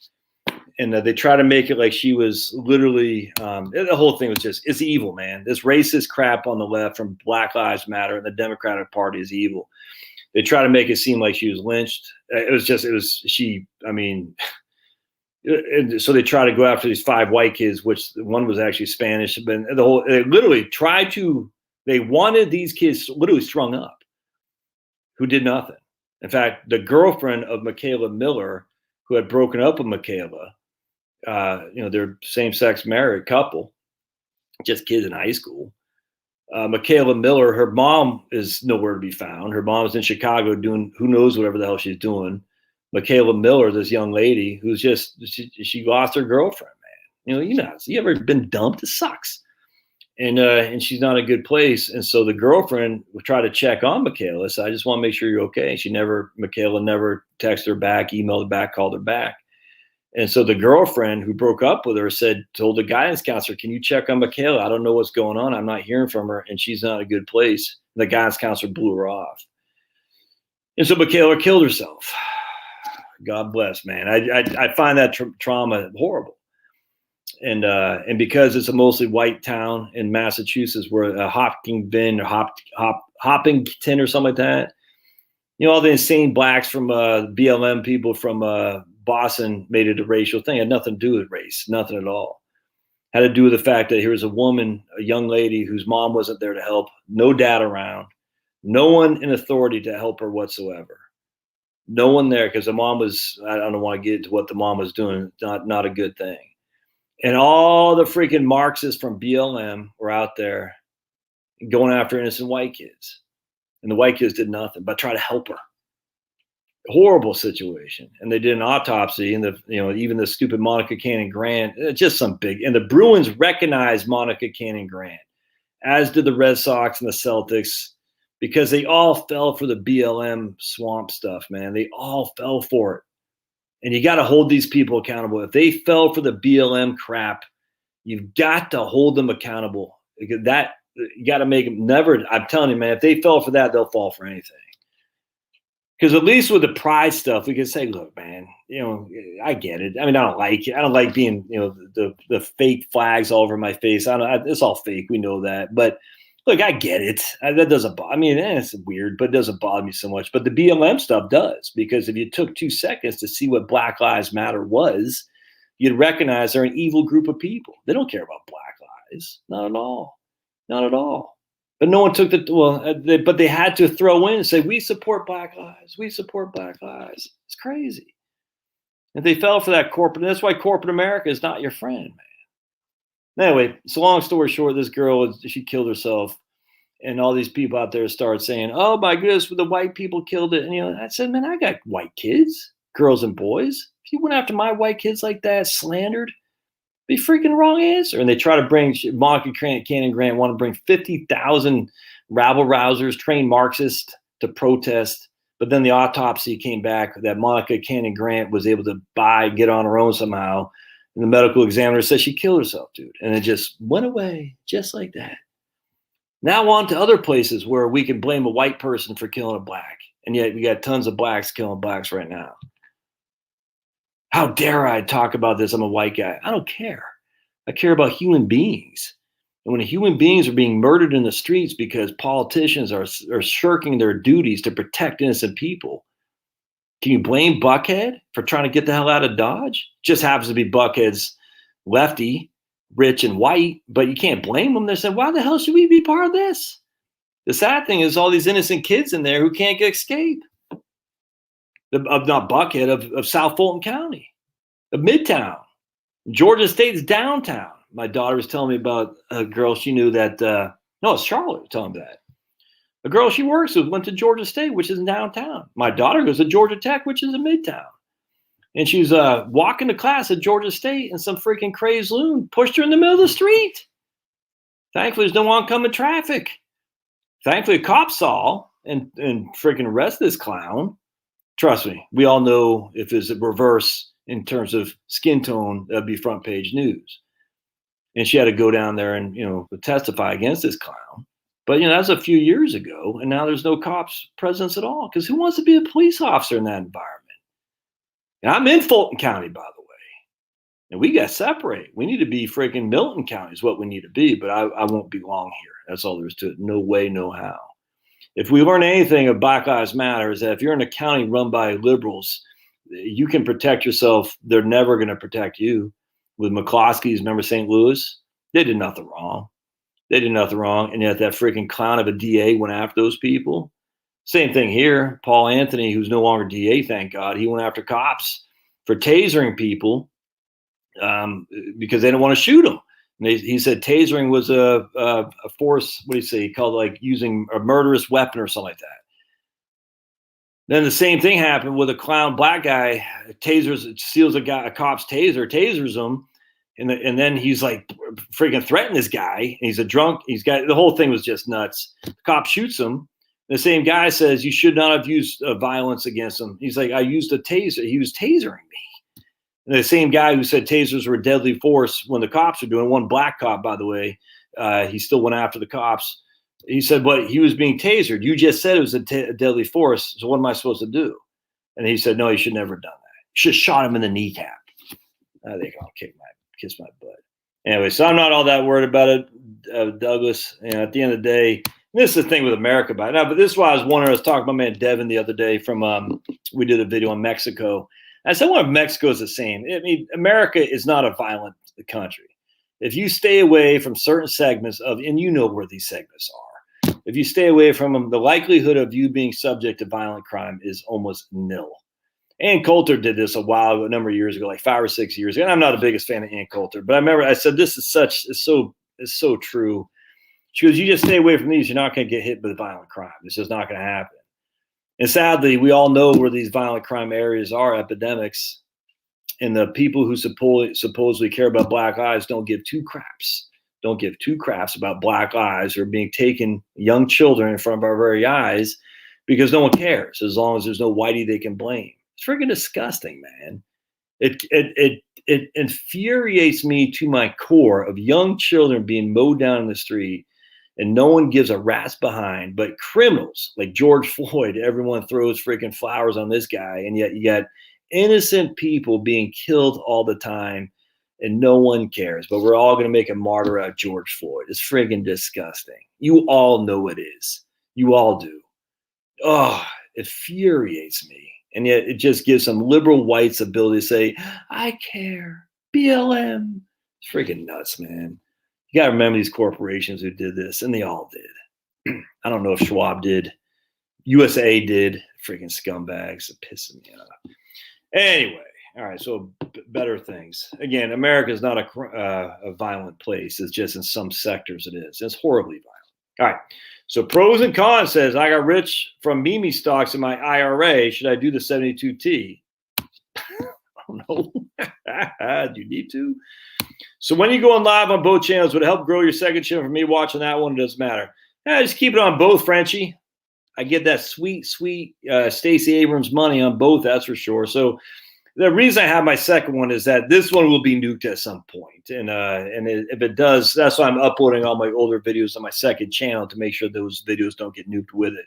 And they try to make it like she was literally, the whole thing was it's evil, man. This racist crap on the left from Black Lives Matter and the Democratic Party is evil. They try to make it seem like she was lynched. And so they try to go after these 5 white kids, which one was actually Spanish. But they wanted these kids literally strung up who did nothing. In fact, the girlfriend of Michaela Miller, who had broken up with Michaela, they're same-sex married couple, just kids in high school. Michaela Miller, her mom is nowhere to be found. Her mom's in Chicago doing who knows whatever the hell she's doing. Michaela Miller, this young lady who's she lost her girlfriend, man. You ever been dumped? It sucks. And she's not in a good place. And so the girlfriend would try to check on Michaela. So I just want to make sure you're okay. Michaela never texted her back, emailed her back, called her back. And so the girlfriend who broke up with her told the guidance counselor, can you check on Michaela? I don't know what's going on. I'm not hearing from her and she's not in a good place. The guidance counselor blew her off. And so Michaela killed herself. God bless, man. I find that trauma horrible. And because it's a mostly white town in Massachusetts, where Hopkinton or something like that, all the insane blacks from BLM people from Boston made it a racial thing. It had nothing to do with race, nothing at all. Had to do with the fact that here was a woman, a young lady whose mom wasn't there to help, no dad around, no one in authority to help her whatsoever. No one there, because the mom was, I don't want to get into what the mom was doing, not a good thing. And all the freaking Marxists from BLM were out there going after innocent white kids. And the white kids did nothing but try to help her. Horrible situation. And they did an autopsy, and even the stupid Monica Cannon Grant, just some big. And the Bruins recognized Monica Cannon Grant, as did the Red Sox and the Celtics, because they all fell for the BLM swamp stuff, man. They all fell for it. And you got to hold these people accountable. If they fell for the BLM crap, you've got to hold them accountable. Because you got to make them never. I'm telling you, man, if they fell for that, they'll fall for anything. Because at least with the pride stuff, we can say, look, man, I get it. I mean, I don't like it. I don't like being, the fake flags all over my face. It's all fake. We know that. But look, I get it. That doesn't bother. I mean, it's weird, but it doesn't bother me so much. But the BLM stuff does, because if you took 2 seconds to see what Black Lives Matter was, you'd recognize they're an evil group of people. They don't care about Black lives. Not at all. Not at all. But no one took but they had to throw in and say, we support Black lives. We support Black lives. It's crazy. And they fell for that corporate. That's why corporate America is not your friend, man. Anyway, so long story short, this girl, she killed herself. And all these people out there start saying, oh, my goodness, the white people killed it. And, I said, man, I got white kids, girls and boys. If you went after my white kids like that, slandered, be freaking wrong answer. And they try to bring Monica Cannon Grant, want to bring 50,000 rabble rousers, trained Marxists to protest But then the autopsy came back that Monica Cannon Grant was able to get on her own somehow. And the medical examiner said she killed herself, dude. And it just went away just like that. Now on to other places where we can blame a white person for killing a black. And yet we got tons of blacks killing blacks right now. How dare I talk about this? I'm a white guy. I don't care. I care about human beings. And when human beings are being murdered in the streets because politicians are shirking their duties to protect innocent people, can you blame Buckhead for trying to get the hell out of Dodge? Just happens to be Buckhead's lefty, rich and white, but you can't blame them. They said, why the hell should we be part of this? The sad thing is all these innocent kids in there who can't escape. Not Buckhead, of South Fulton County, of Midtown. Georgia State's downtown. My daughter was telling me about a girl she knew that, no, it's Charlotte was telling me that. A girl she works with went to Georgia State, which is in downtown. My daughter goes to Georgia Tech, which is in Midtown. And she was walking to class at Georgia State, and some freaking crazed loon pushed her in the middle of the street. Thankfully, there's no oncoming traffic. Thankfully, a cop saw and freaking arrested this clown. Trust me, we all know if it's a reverse in terms of skin tone, that'd be front page news. And she had to go down there and, testify against this clown. But, that was a few years ago, and now there's no cops presence at all. Because who wants to be a police officer in that environment? And I'm in Fulton County, by the way. And we got to separate. We need to be freaking Milton County is what we need to be. But I won't be long here. That's all there is to it. No way, no how. If we learn anything of Black Lives Matter is that if you're in a county run by liberals, you can protect yourself. They're never going to protect you. With McCloskey's, remember St. Louis? They did nothing wrong. They did nothing wrong. And yet that freaking clown of a DA went after those people. Same thing here. Paul Anthony, who's no longer DA, thank God, he went after cops for tasering people because they didn't want to shoot them. And he said tasering was a force, what do you say? He called it like using a murderous weapon or something like that. Then the same thing happened with a clown black guy, steals a cop's tasers him. And then he's like freaking threatening this guy. And he's a drunk. The whole thing was just nuts. The cop shoots him. The same guy says, you should not have used violence against him. He's like, I used a taser. He was tasering me. And the same guy who said tasers were a deadly force when the cops were doing, one black cop, by the way, he still went after the cops. He said, but he was being tasered. You just said it was a deadly force. So what am I supposed to do? And he said, no, you should never have done that. You should have shot him in the kneecap. I think I'll kiss my butt. Anyway, so I'm not all that worried about it, Douglas. At the end of the day, this is the thing with America about it. Now, but this is why I was wondering. I was talking to my man Devin the other day from we did a video on Mexico. I said, well, Mexico is the same. I mean, America is not a violent country. If you stay away from certain segments and you know where these segments are, if you stay away from them, the likelihood of you being subject to violent crime is almost nil. Ann Coulter did this a number of years ago, like 5 or 6 years ago. And I'm not the biggest fan of Ann Coulter, but I remember I said, it's so true. She goes, you just stay away from these. You're not going to get hit with violent crime. It's just not going to happen. And sadly, we all know where these violent crime areas are, epidemics. And the people who supposedly care about black lives don't give two craps. Don't give two craps about black lives or being taken, young children in front of our very eyes, because no one cares as long as there's no whitey they can blame. It's freaking disgusting, man. It infuriates me to my core of young children being mowed down in the street and no one gives a rat's behind, but criminals like George Floyd, everyone throws freaking flowers on this guy. And yet you got innocent people being killed all the time and no one cares, but we're all going to make a martyr out of George Floyd. It's friggin' disgusting. You all know it is. You all do. Oh, it infuriates me. And yet it just gives some liberal whites ability to say, I care, BLM. It's freaking nuts, man. You got to remember these corporations who did this, and they all did. I don't know if Schwab did. USA did. Freaking scumbags. It's pissing me off. Anyway, all right, so better things. Again, America is not a violent place. It's just in some sectors it is. It's horribly violent. All right. So pros and cons says, I got rich from Mimi stocks in my IRA. Should I do the 72T? I don't know. Do you need to? So when you go on live on both channels, would it help grow your second channel? For me watching that one, it doesn't matter. Yeah, just keep it on both, Frenchie. I get that sweet Stacey Abrams money on both, that's for sure. So the reason I have my second one is that this one will be nuked at some point. And if it does, that's why I'm uploading all my older videos on my second channel to make sure those videos don't get nuked with it.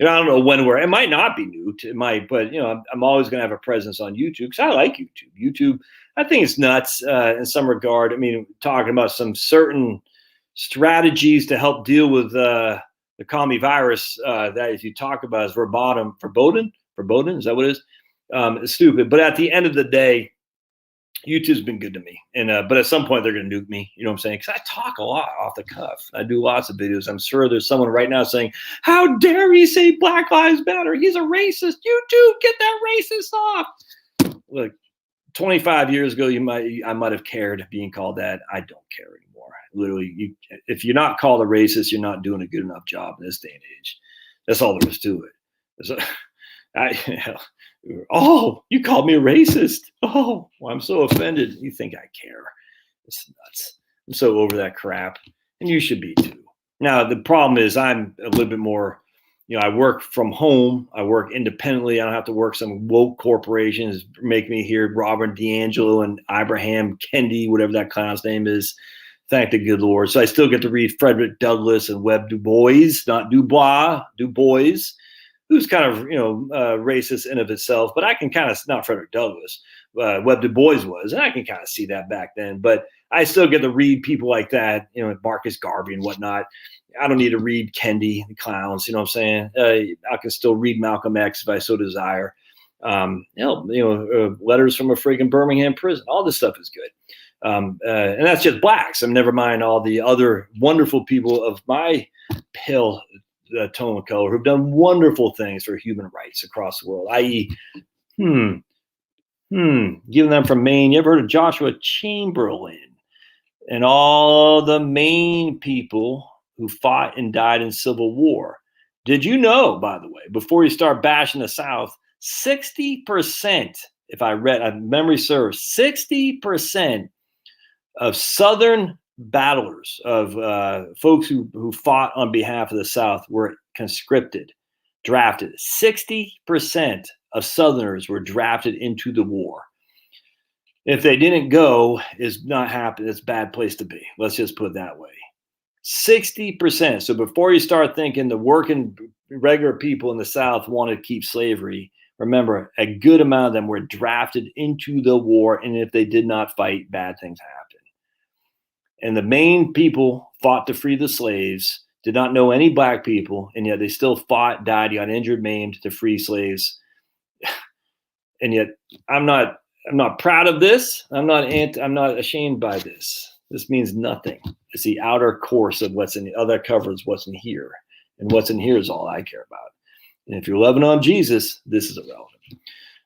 I don't know when it might not be nuked. It might, but I'm always going to have a presence on YouTube because I like YouTube. YouTube, I think it's nuts in some regard. I mean, talking about some certain strategies to help deal with the commie virus that if you talk about is verboten, is that what it is? It's stupid. But at the end of the day, YouTube's been good to me. And but at some point they're going to nuke me. You know what I'm saying? Because I talk a lot off the cuff. I do lots of videos. I'm sure there's someone right now saying, how dare he say Black Lives Matter? He's a racist. YouTube, get that racist off. Look, 25 years ago, I might have cared being called that. I don't care anymore. Literally, if you're not called a racist, you're not doing a good enough job in this day and age. That's all there is to it. Oh, you called me a racist. Oh, well, I'm so offended. You think I care? It's nuts. I'm so over that crap, and you should be too. Now, the problem is I'm a little bit more, I work from home. I work independently. I don't have to work some woke corporations make me hear Robert D'Angelo and Abraham Kendi, whatever that clown's name is. Thank the good Lord. So I still get to read Frederick Douglass and Webb Du Bois, not Dubois, Du Bois, who's kind of, racist in of itself, but I can kind of, not Frederick Douglass, Webb Du Bois was, and I can kind of see that back then, but I still get to read people like that, Marcus Garvey and whatnot. I don't need to read Kendi, the clowns, you know what I'm saying? I can still read Malcolm X if I so desire. Letters from a freaking Birmingham prison, all this stuff is good. And that's just blacks. Never mind all the other wonderful people of my pale tone of color who've done wonderful things for human rights across the world, i.e., giving them from Maine. You ever heard of Joshua Chamberlain and all the Maine people who fought and died in Civil War? Did you know, by the way, before you start bashing the South, 60%, if memory serves, 60% of Southern battlers, of folks who fought on behalf of the South, were conscripted, drafted. 60% of Southerners were drafted into the war. If they didn't go, it's not happening. It's a bad place to be. Let's just put it that way. 60%. So before you start thinking the working regular people in the South wanted to keep slavery, remember, a good amount of them were drafted into the war, and if they did not fight, bad things happened. And the Maine people fought to free the slaves, did not know any black people, and yet they still fought, died, got injured, maimed to free slaves. And yet I'm not proud of this. I'm not ashamed by this. This means nothing. It's the outer course of what's in the other covers, what's in here. And what's in here is all I care about. And if you're loving on Jesus, this is irrelevant.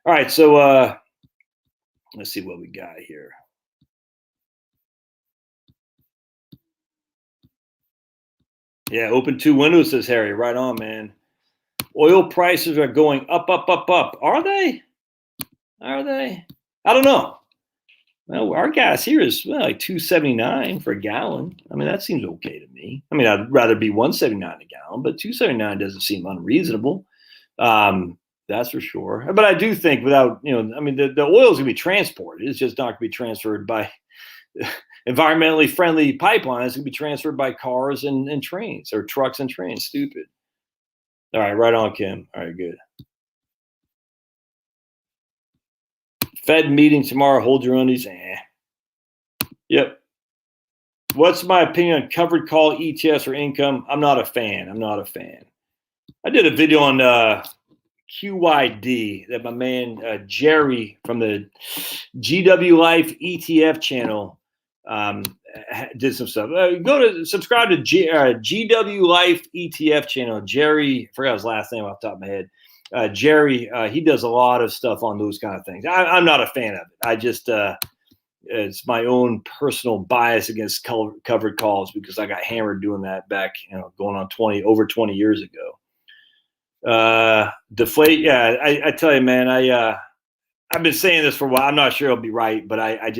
All right, so let's see what we got here. Yeah, open two windows, says Harry. Right on, man. Oil prices are going up, up, up, up. Are they? Are they? I don't know. Well, our gas here is like $2.79 for a gallon. That seems okay to me. I'd rather be $1.79 a gallon, but $2.79 doesn't seem unreasonable. That's for sure. But I do think without, the oil is going to be transported. It's just not going to be transferred by environmentally friendly pipelines. It's going to be transferred by cars and trains, or trucks and trains. Stupid. All right, right on, Kim. All right, good. Fed meeting tomorrow. Hold your undies. Yep. What's my opinion on covered call ETFs or income? I'm not a fan. I did a video on QYD that my man Jerry from the GW Life ETF channel did some stuff. Go to subscribe to GW Life ETF channel. Jerry, I forgot his last name off the top of my head. Jerry, he does a lot of stuff on those kind of things. I'm not a fan of it. I just, it's my own personal bias against covered calls because I got hammered doing that back, going on over 20 years ago. Deflate. Yeah, I tell you, man, I've been saying this for a while. I'm not sure it'll be right, but I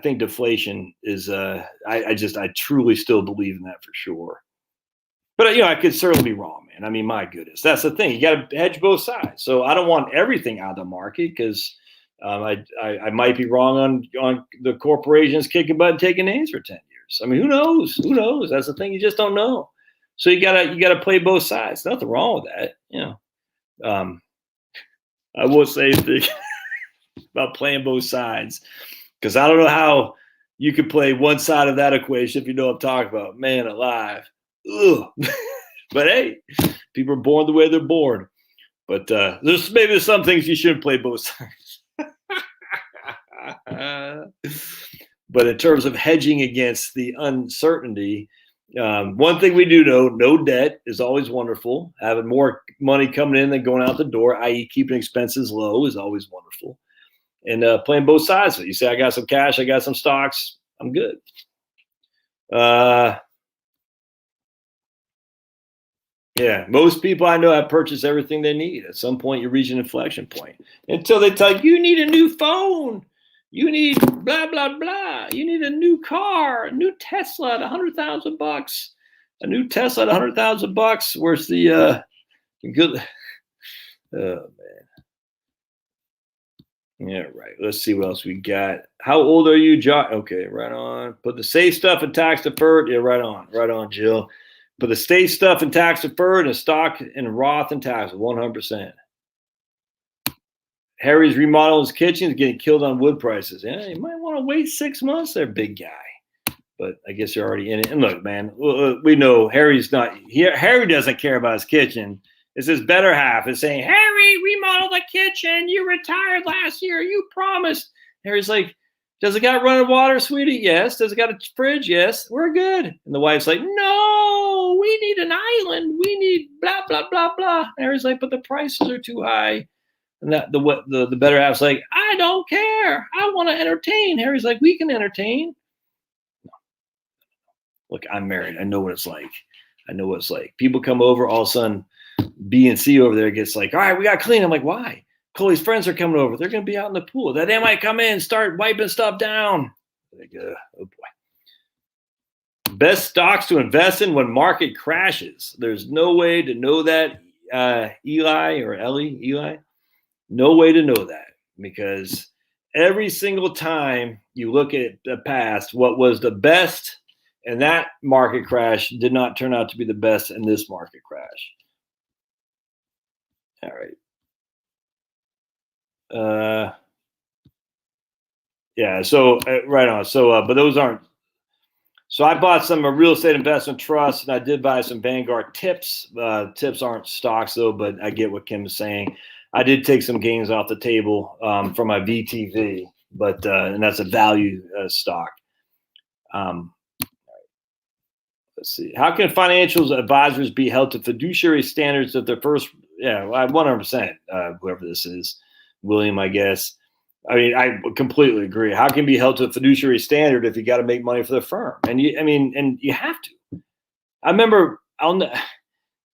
think deflation is, I truly still believe in that for sure. But I could certainly be wrong, man. I mean, my goodness, that's the thing. You got to hedge both sides. So I don't want everything out of the market because I might be wrong on the corporations kicking butt and taking names for 10 years. I mean, who knows? Who knows? That's the thing. You just don't know. So you gotta play both sides. Nothing wrong with that. I will say anything about playing both sides because I don't know how you could play one side of that equation if you know what I'm talking about. Man alive. Ugh. But hey, people are born the way they're born. But there's some things you shouldn't play both sides. But in terms of hedging against the uncertainty, one thing we do know, no debt is always wonderful. Having more money coming in than going out the door, i.e. keeping expenses low, is always wonderful. And playing both sides of it. You say, I got some cash, I got some stocks, I'm good. Yeah, most people I know have purchased everything they need. At some point, you reach an inflection point until they tell you need a new phone, you need blah blah blah, you need a new car, a new Tesla at $100,000, a new Tesla at $100,000. Where's the good? Oh man, yeah, right. Let's see what else we got. How old are you, John? Okay, right on. Put the safe stuff in tax deferred. Yeah, right on, Jill. But the state stuff and tax deferred and stock and Roth and tax 100%. Harry's remodeling his kitchen is getting killed on wood prices. Yeah, you might want to wait 6 months there, big guy. But I guess you're already in it. And look, man, we know Harry's not here. Harry doesn't care about his kitchen. It's his better half is saying, Harry, remodel the kitchen. You retired last year. You promised. Harry's like, does it got running water, sweetie? Yes. Does it got a fridge? Yes. We're good. And the wife's like, no, we need an island. We need blah, blah, blah, blah. And Harry's like, but the prices are too high. And that the better half's like, I don't care. I want to entertain. Harry's like, we can entertain. Look, I'm married. I know what it's like. People come over, all of a sudden, B and C over there gets like, all right, we got to clean. I'm like, why? Chloe's friends are coming over. They're going to be out in the pool. Then they might come in and start wiping stuff down. Like, oh boy. Best stocks to invest in when market crashes. There's no way to know that, Eli. No way to know that because every single time you look at the past, what was the best in that market crash did not turn out to be the best in this market crash. All right. Yeah, so right on. So, but those aren't. So I bought some real estate investment trusts, and I did buy some Vanguard tips. Tips aren't stocks though, but I get what Kim is saying. I did take some gains off the table from my VTV, but and that's a value stock. Let's see. How can financial advisors be held to fiduciary standards if their first? Yeah, 100%. Whoever this is, William, I guess. I mean, I completely agree. How can be held to a fiduciary standard if you got to make money for the firm? And you have to. I remember,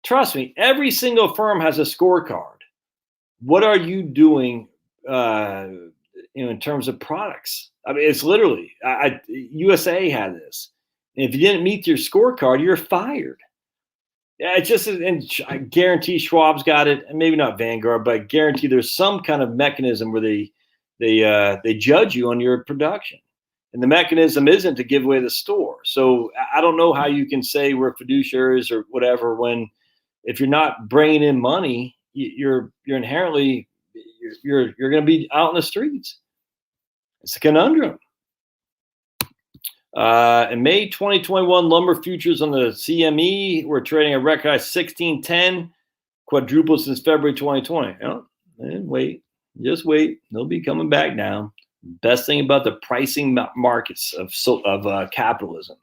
trust me, every single firm has a scorecard. What are you doing, in terms of products? I mean, it's literally, USA had this. And if you didn't meet your scorecard, you're fired. Yeah, it's just, and I guarantee Schwab's got it, and maybe not Vanguard, but I guarantee there's some kind of mechanism where they judge you on your production, and the mechanism isn't to give away the store. So I don't know how you can say we're fiduciaries or whatever when if you're not bringing in money, you're inherently you're going to be out in the streets. It's a conundrum. In May 2021, lumber futures on the CME were trading a record 1610, quadrupled since February 2020. Wait, just wait. They'll be coming back down. Best thing about the pricing markets of capitalism.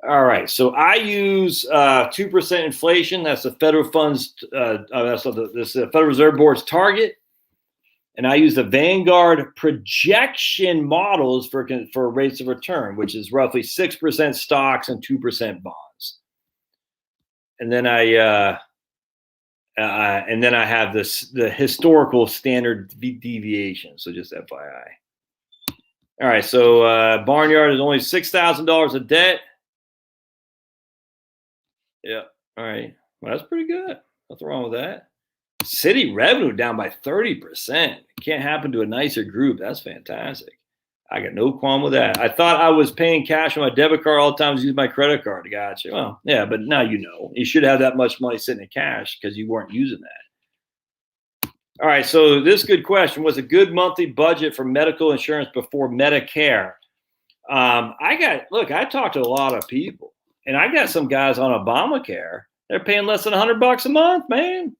All right, so I use 2% inflation. That's the federal funds. That's the Federal Reserve Board's target. And I use the Vanguard projection models for rates of return, which is roughly 6% stocks and 2% bonds. And then I have the historical standard deviation. So just FYI. All right, so Barnyard is only $6,000 of debt. Yeah. All right. Well, that's pretty good. Nothing wrong with that. City revenue down by 30%. Can't happen to a nicer group. That's fantastic. I got no qualm with that. I thought I was paying cash on my debit card all the time to use my credit card. Gotcha. Well, yeah, but now you know. You should have that much money sitting in cash because you weren't using that. All right, so this good question. Was a good monthly budget for medical insurance before Medicare? I talked to a lot of people, and I got some guys on Obamacare. They're paying less than $100 a month, man.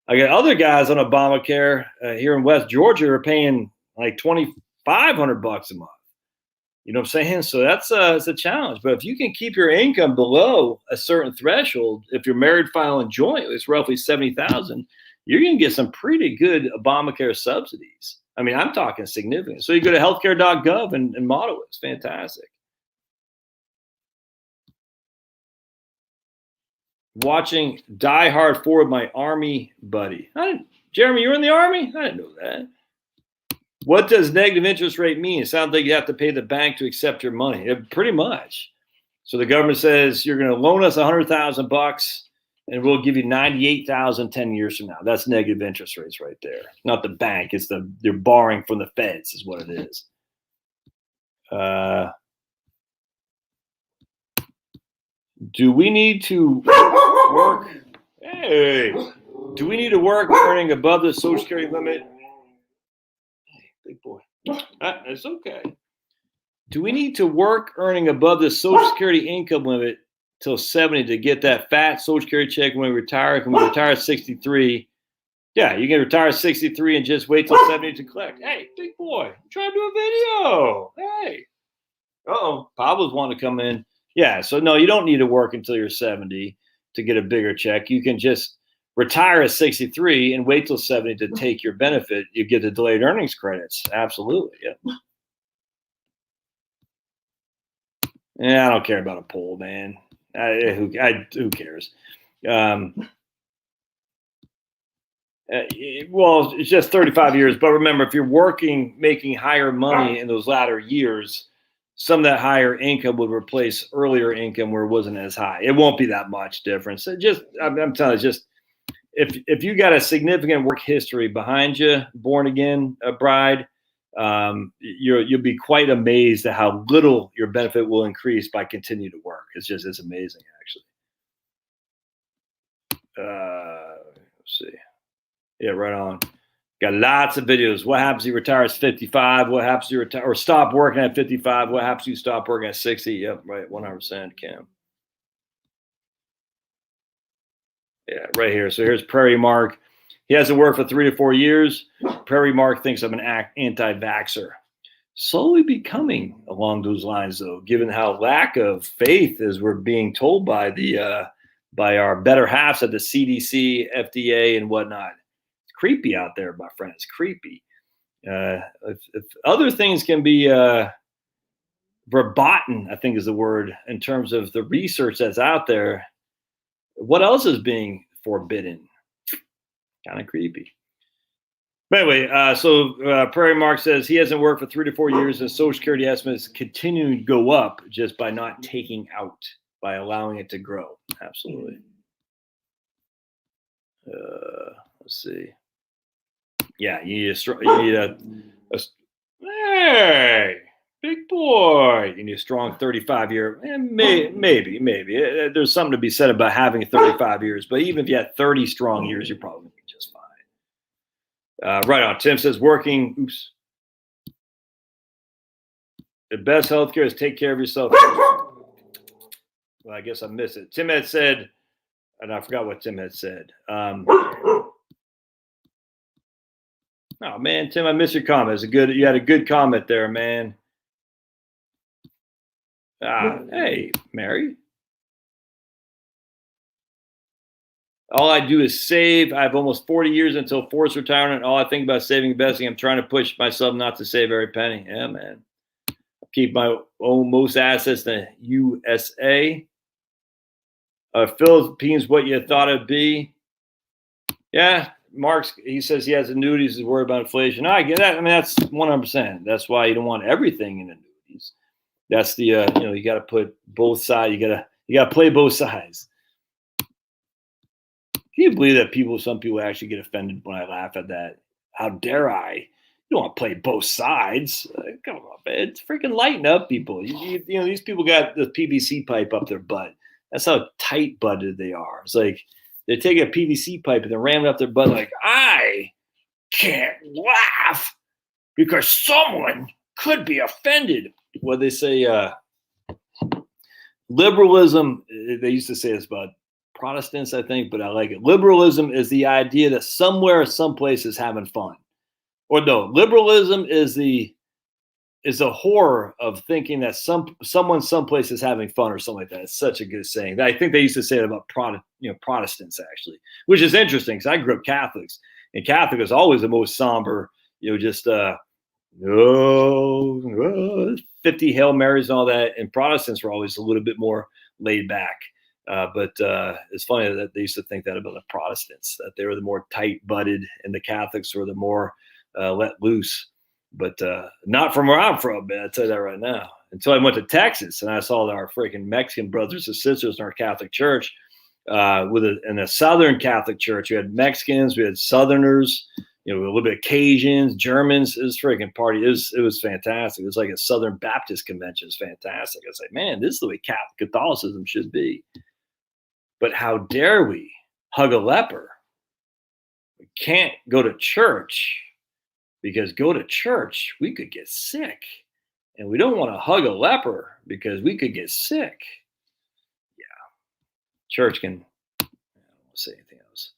I got other guys on Obamacare here in West Georgia are paying like $2,500 a month. You know what I'm saying? So that's it's a challenge. But if you can keep your income below a certain threshold, if you're married, filing joint, it's roughly 70,000. You're going to get some pretty good Obamacare subsidies. I mean, I'm talking significant. So you go to healthcare.gov and model it. It's fantastic. Watching Die Hard 4 with my Army buddy. Jeremy, you're in the Army? I didn't know that. What does negative interest rate mean? It sounds like you have to pay the bank to accept your money. Pretty much. So the government says you're going to loan us $100,000 and we'll give you 98,000 10 years from now. That's negative interest rates right there. Not the bank. It's they're borrowing from the feds is what it is. Do we need to work? Hey, do we need to work earning above the Social Security limit? Hey, big boy. It's okay. Do we need to work earning above the Social Security income limit till 70 to get that fat Social Security check when we retire? Can we retire at 63? Yeah, you can retire at 63 and just wait till 70 to collect. Hey, big boy, I'm trying to do a video. Hey. Pablo's wanting to come in. Yeah, so no, you don't need to work until you're 70 to get a bigger check. You can just retire at 63 and wait till 70 to take your benefit. You get the delayed earnings credits. Absolutely. Yeah. Yeah, I don't care about a poll, man. Who cares? Well, it's just 35 years. But remember, if you're working, making higher money in those latter years, some of that higher income would replace earlier income where it wasn't as high. It won't be that much difference. I'm telling you, just if you got a significant work history behind you, born again bride, you'll be quite amazed at how little your benefit will increase by continuing to work. It's amazing, actually. Let's see. Yeah, right on. Got lots of videos. What happens if you retire at 55? What happens if you retire or stop working at 55? What happens if you stop working at 60? Yep, right, 100%, Cam. Yeah, right here. So here's Prairie Mark. He hasn't worked for 3 to 4 years. Prairie Mark thinks I'm an anti-vaxxer. Slowly becoming along those lines, though, given how lack of faith as we're being told by by our better halves at the CDC, FDA, and whatnot. Creepy out there, my friend. It's creepy. If other things can be verboten, I think is the word, in terms of the research that's out there, what else is being forbidden? Kind of creepy. But anyway, so Prairie Mark says he hasn't worked for 3 to 4 years and Social Security estimates continuing to go up just by not taking out, by allowing it to grow. Absolutely. Let's see. Yeah, you need a hey, big boy. You need a strong 35-year. Maybe. There's something to be said about having 35 years. But even if you had 30 strong years, you're probably going to be just fine. Right on. Tim says working. Oops. The best healthcare is take care of yourself. Well, I guess I missed it. Tim had said, and I forgot what Tim had said. Oh man, Tim, I missed your comment. You had a good comment there, man. Hey, Mary. All I do is save. I have almost 40 years until forced retirement. All I think about saving, investing. I'm trying to push myself not to save every penny. Yeah, man. I keep my own most assets in the USA. Philippines, what you thought it'd be. Yeah. Mark's, he says he has annuities, is worried about inflation. I get that. I mean, that's 100%. That's why you don't want everything in annuities. That's the you got to put both sides. You got to play both sides. Can you believe that some people actually get offended when I laugh at that? How dare I? You don't want to play both sides. Come on, man. It's freaking lighten up, people. You know, these people got the PVC pipe up their butt. That's how tight butted they are. It's like they take a PVC pipe and they ram it up their butt like, I can't laugh because someone could be offended. What they say, liberalism, they used to say this about Protestants, I think, but I like it. Liberalism is the idea that somewhere, someplace is having fun. Or no, liberalism is the horror of thinking that someone someplace is having fun or something like that. It's such a good saying. I think they used to say it about Protestants actually, which is interesting because I grew up Catholics, and Catholic is always the most somber. Just 50 Hail Marys and all that, and Protestants were always a little bit more laid back. But it's funny that they used to think that about the Protestants, that they were the more tight-butted, and the Catholics were the more let loose. But not from where I'm from, man. I'll tell you that right now. Until I went to Texas and I saw our freaking Mexican brothers and sisters in our Catholic church. In a Southern Catholic church, we had Mexicans, we had Southerners, a little bit of Cajuns, Germans. It was freaking party. It was fantastic. It was like a Southern Baptist convention. It's fantastic. I was like, man, this is the way Catholicism should be. But how dare we hug a leper? We can't go to church because go to church, we could get sick. And we don't want to hug a leper because we could get sick. Yeah. Church can, I don't want to say anything else.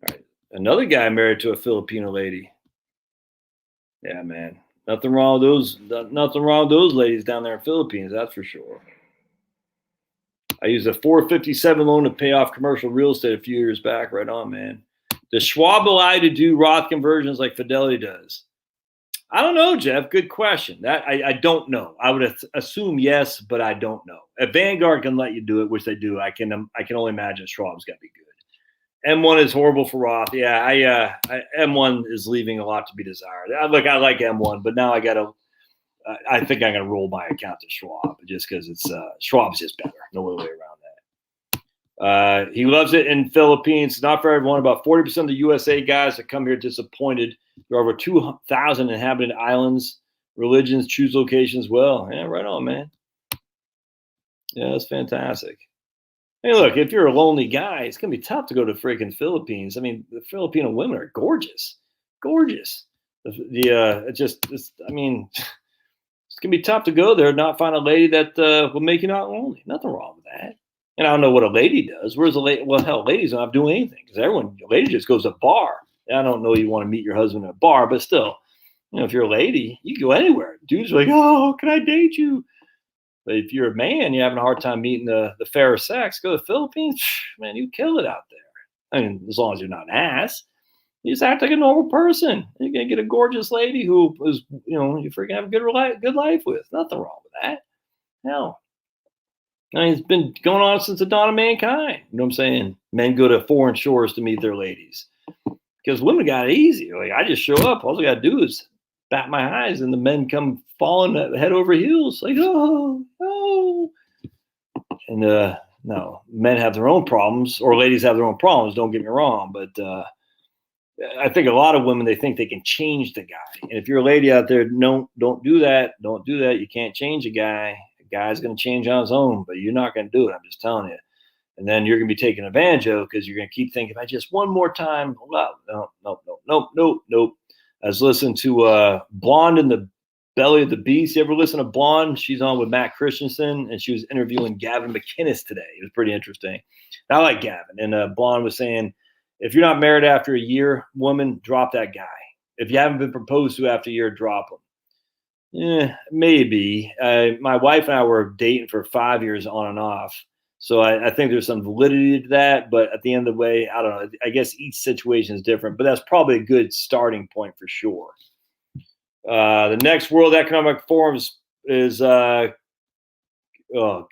All right. Another guy married to a Filipino lady. Yeah, man. Nothing wrong with those ladies down there in the Philippines, that's for sure. I used a 457 loan to pay off commercial real estate a few years back. Right on, man. Does Schwab allow to do Roth conversions like Fidelity does? I don't know, Jeff. Good question. That I don't know. I would assume yes, but I don't know. If Vanguard can let you do it, which they do, I can only imagine Schwab's got to be good. M1 is horrible for Roth. Yeah, M1 is leaving a lot to be desired. I like M1, but now I think I'm gonna roll my account to Schwab just because it's Schwab's just better. No other way around that. He loves it in Philippines. Not for everyone. About 40% of the USA guys that come here disappointed. There are over 2,000 inhabited islands. Religions choose locations well. Yeah, right on, man. Yeah, that's fantastic. Hey, look, if you're a lonely guy, it's gonna be tough to go to freaking Philippines. I mean, the Filipino women are gorgeous, gorgeous. It's gonna be tough to go there and not find a lady that will make you not lonely. Nothing wrong with that. And I don't know what a lady does. Where's a lady? Well, hell, ladies don't have to do anything because a lady just goes to a bar. I don't know you want to meet your husband at a bar, but still, if you're a lady, you can go anywhere. Dudes are like, oh, can I date you? But if you're a man, you're having a hard time meeting the fairer sex, go to the Philippines, man, you kill it out there. I mean, as long as you're not an ass. You just act like a normal person. You're gonna get a gorgeous lady who is, you freaking have a good life with. Nothing wrong with that. Hell, I mean, it's been going on since the dawn of mankind. You know what I'm saying? Men go to foreign shores to meet their ladies because women got it easy. Like I just show up. All I got to do is bat my eyes, and the men come falling head over heels. Like oh. And no, men have their own problems, or ladies have their own problems. Don't get me wrong, but. I think a lot of women, they think they can change the guy. And if you're a lady out there, no, don't do that. Don't do that. You can't change a guy. A guy's going to change on his own, but you're not going to do it. I'm just telling you. And then you're going to be taken advantage of because you're going to keep thinking, if I just one more time, nope. I was listening to Blonde in the Belly of the Beast. You ever listen to Blonde? She's on with Matt Christensen, and she was interviewing Gavin McInnes today. It was pretty interesting. I like Gavin. And Blonde was saying, if you're not married after a year, woman, drop that guy. If you haven't been proposed to after a year, drop him. Maybe. My wife and I were dating for 5 years on and off. So I think there's some validity to that. But at the end of the way, I don't know. I guess each situation is different. But that's probably a good starting point for sure. The next World Economic Forum is oh, God.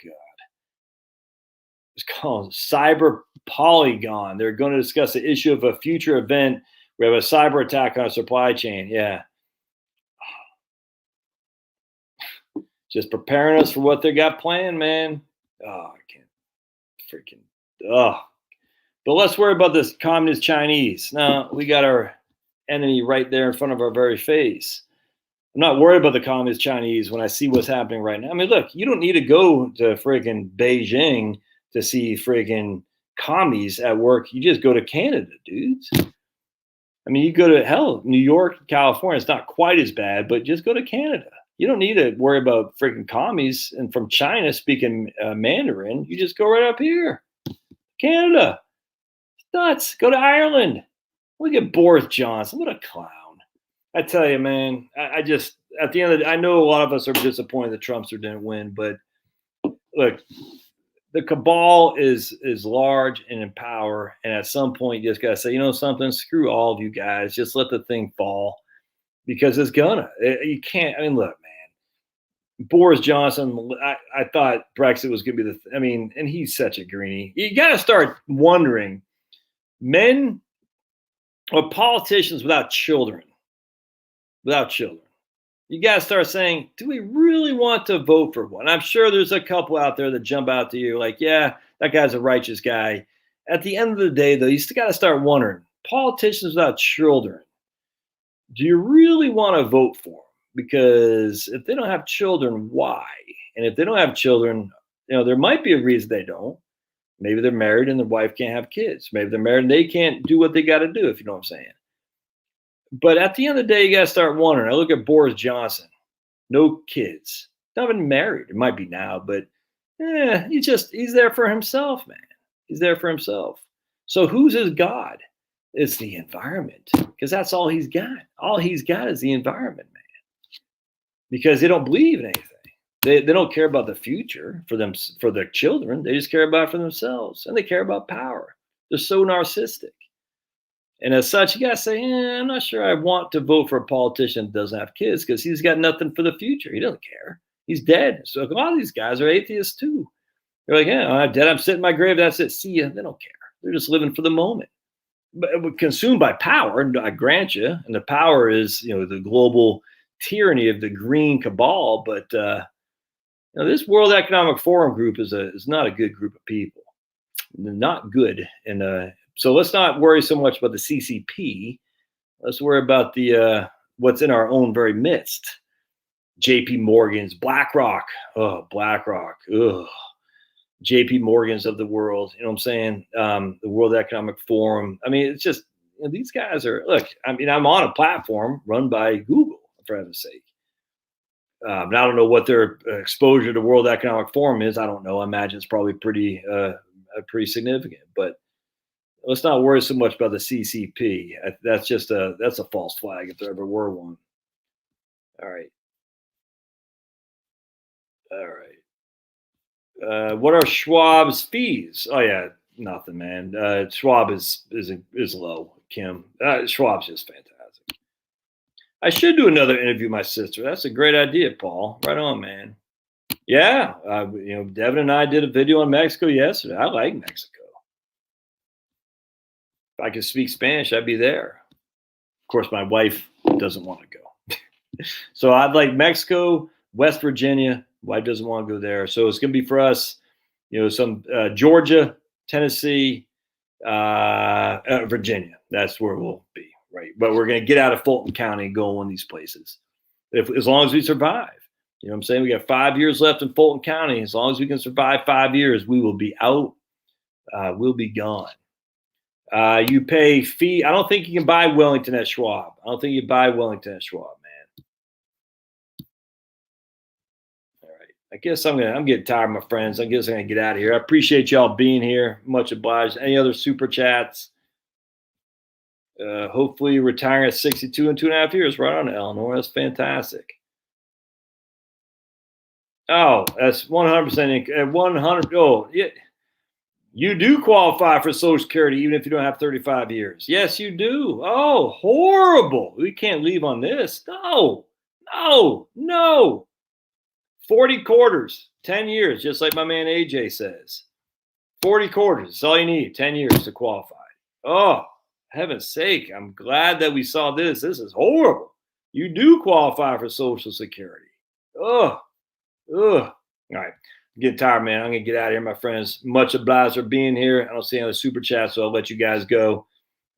It's called Cyber Polygon. They're going to discuss the issue of a future event. We have a cyber attack on a supply chain. Yeah. Just preparing us for what they got planned, man. Oh, I can't freaking. Oh, But let's worry about this communist Chinese. Now, we got our enemy right there in front of our very face. I'm not worried about the communist Chinese when I see what's happening right now. I mean, look, you don't need to go to friggin' Beijing to see friggin' commies at work. You just go to Canada, dudes. I mean, you go to, hell, New York, California, it's not quite as bad, but just go to Canada. You don't need to worry about freaking commies and from China speaking Mandarin. You just go right up here. Canada. It's nuts. Go to Ireland. Look at Boris Johnson. What a clown. I tell you, man, I just, at the end of the day, I know a lot of us are disappointed that Trumpster didn't win, but look, the cabal is large and in power. And at some point, you just got to say, you know something, screw all of you guys. Just let the thing fall because it's gonna. You can't, I mean, look, man, Boris Johnson, I thought Brexit was going to be I mean, and he's such a greenie. You got to start wondering, men or politicians without children, you got to start saying, do we really want to vote for one? I'm sure there's a couple out there that jump out to you like, yeah, that guy's a righteous guy. At the end of the day, though, you still got to start wondering, politicians without children, do you really want to vote for them? Because if they don't have children, why? And if they don't have children, you know, there might be a reason they don't. Maybe they're married and their wife can't have kids. Maybe they're married and they can't do what they got to do, if you know what I'm saying. But at the end of the day, you got to start wondering. I look at Boris Johnson, no kids, not even married. It might be now, but he's there for himself, man. He's there for himself. So who's his God? It's the environment, because that's all he's got. All he's got is the environment, man. Because they don't believe in anything. They don't care about the future for them, for their children. They just care about it for themselves, and they care about power. They're so narcissistic. And as such, you got to say, I'm not sure I want to vote for a politician that doesn't have kids because he's got nothing for the future. He doesn't care. He's dead. So a lot of these guys are atheists too. They're like, yeah, I'm dead. I'm sitting in my grave. That's it. See ya. They don't care. They're just living for the moment. But consumed by power, and I grant you, and the power is, you know, the global tyranny of the green cabal. But you know, this World Economic Forum group is not a good group of people. They're not good. And so let's not worry so much about the CCP. Let's worry about the what's in our own very midst. JP Morgan's, BlackRock. Oh, BlackRock. Ugh. JP Morgan's of the world. You know what I'm saying? The World Economic Forum. I mean, it's just, you know, these guys are, look, I mean, I'm on a platform run by Google, for heaven's sake. I don't know what their exposure to World Economic Forum is. I don't know. I imagine it's probably pretty significant. But let's not worry so much about the CCP. That's just that's a false flag if there ever were one. All right. What are Schwab's fees? Oh yeah, nothing, man. Schwab is low. Kim, Schwab's just fantastic. I should do another interview with my sister. That's a great idea, Paul. Right on, man. Yeah, you know, Devin and I did a video on Mexico yesterday. I like Mexico. If I could speak Spanish, I'd be there. Of course, my wife doesn't want to go. So I'd like Mexico, West Virginia. Wife doesn't want to go there. So it's going to be for us, you know, some Georgia, Tennessee, Virginia. That's where we'll be, right? But we're going to get out of Fulton County and go in one of these places. As long as we survive. You know what I'm saying? We got 5 years left in Fulton County. As long as we can survive 5 years, we will be out. We'll be gone. You pay fee. I don't think you can buy Wellington at Schwab. I don't think you buy Wellington at Schwab, man. All right. I guess I'm getting tired, my friends. I guess I'm gonna get out of here. I appreciate y'all being here. Much obliged. Any other super chats? Hopefully retiring at 62 in 2.5 years. Right on, Eleanor. That's fantastic. Oh, that's 100%. 100. Oh, yeah. You do qualify for Social Security even if you don't have 35 years. Yes, you do. Oh, horrible. We can't leave on this. No. 40 quarters, 10 years, just like my man AJ says. 40 quarters. That's all you need, 10 years to qualify. Oh, heaven's sake. I'm glad that we saw this. This is horrible. You do qualify for Social Security. Ugh. All right. Getting tired, man. I'm gonna get out of here, my friends. Much obliged for being here. I don't see any other super chat, so I'll let you guys go.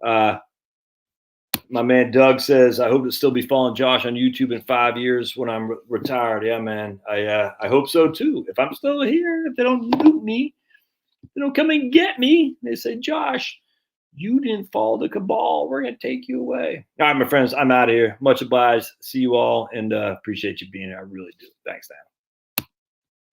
My man Doug says, I hope to still be following Josh on YouTube in 5 years when I'm retired. Yeah, man. I hope so too. If I'm still here, if they don't loot me, they don't come and get me. They say, Josh, you didn't follow the cabal. We're gonna take you away. All right, my friends, I'm out of here. Much obliged. See you all, and appreciate you being here. I really do. Thanks, Dan.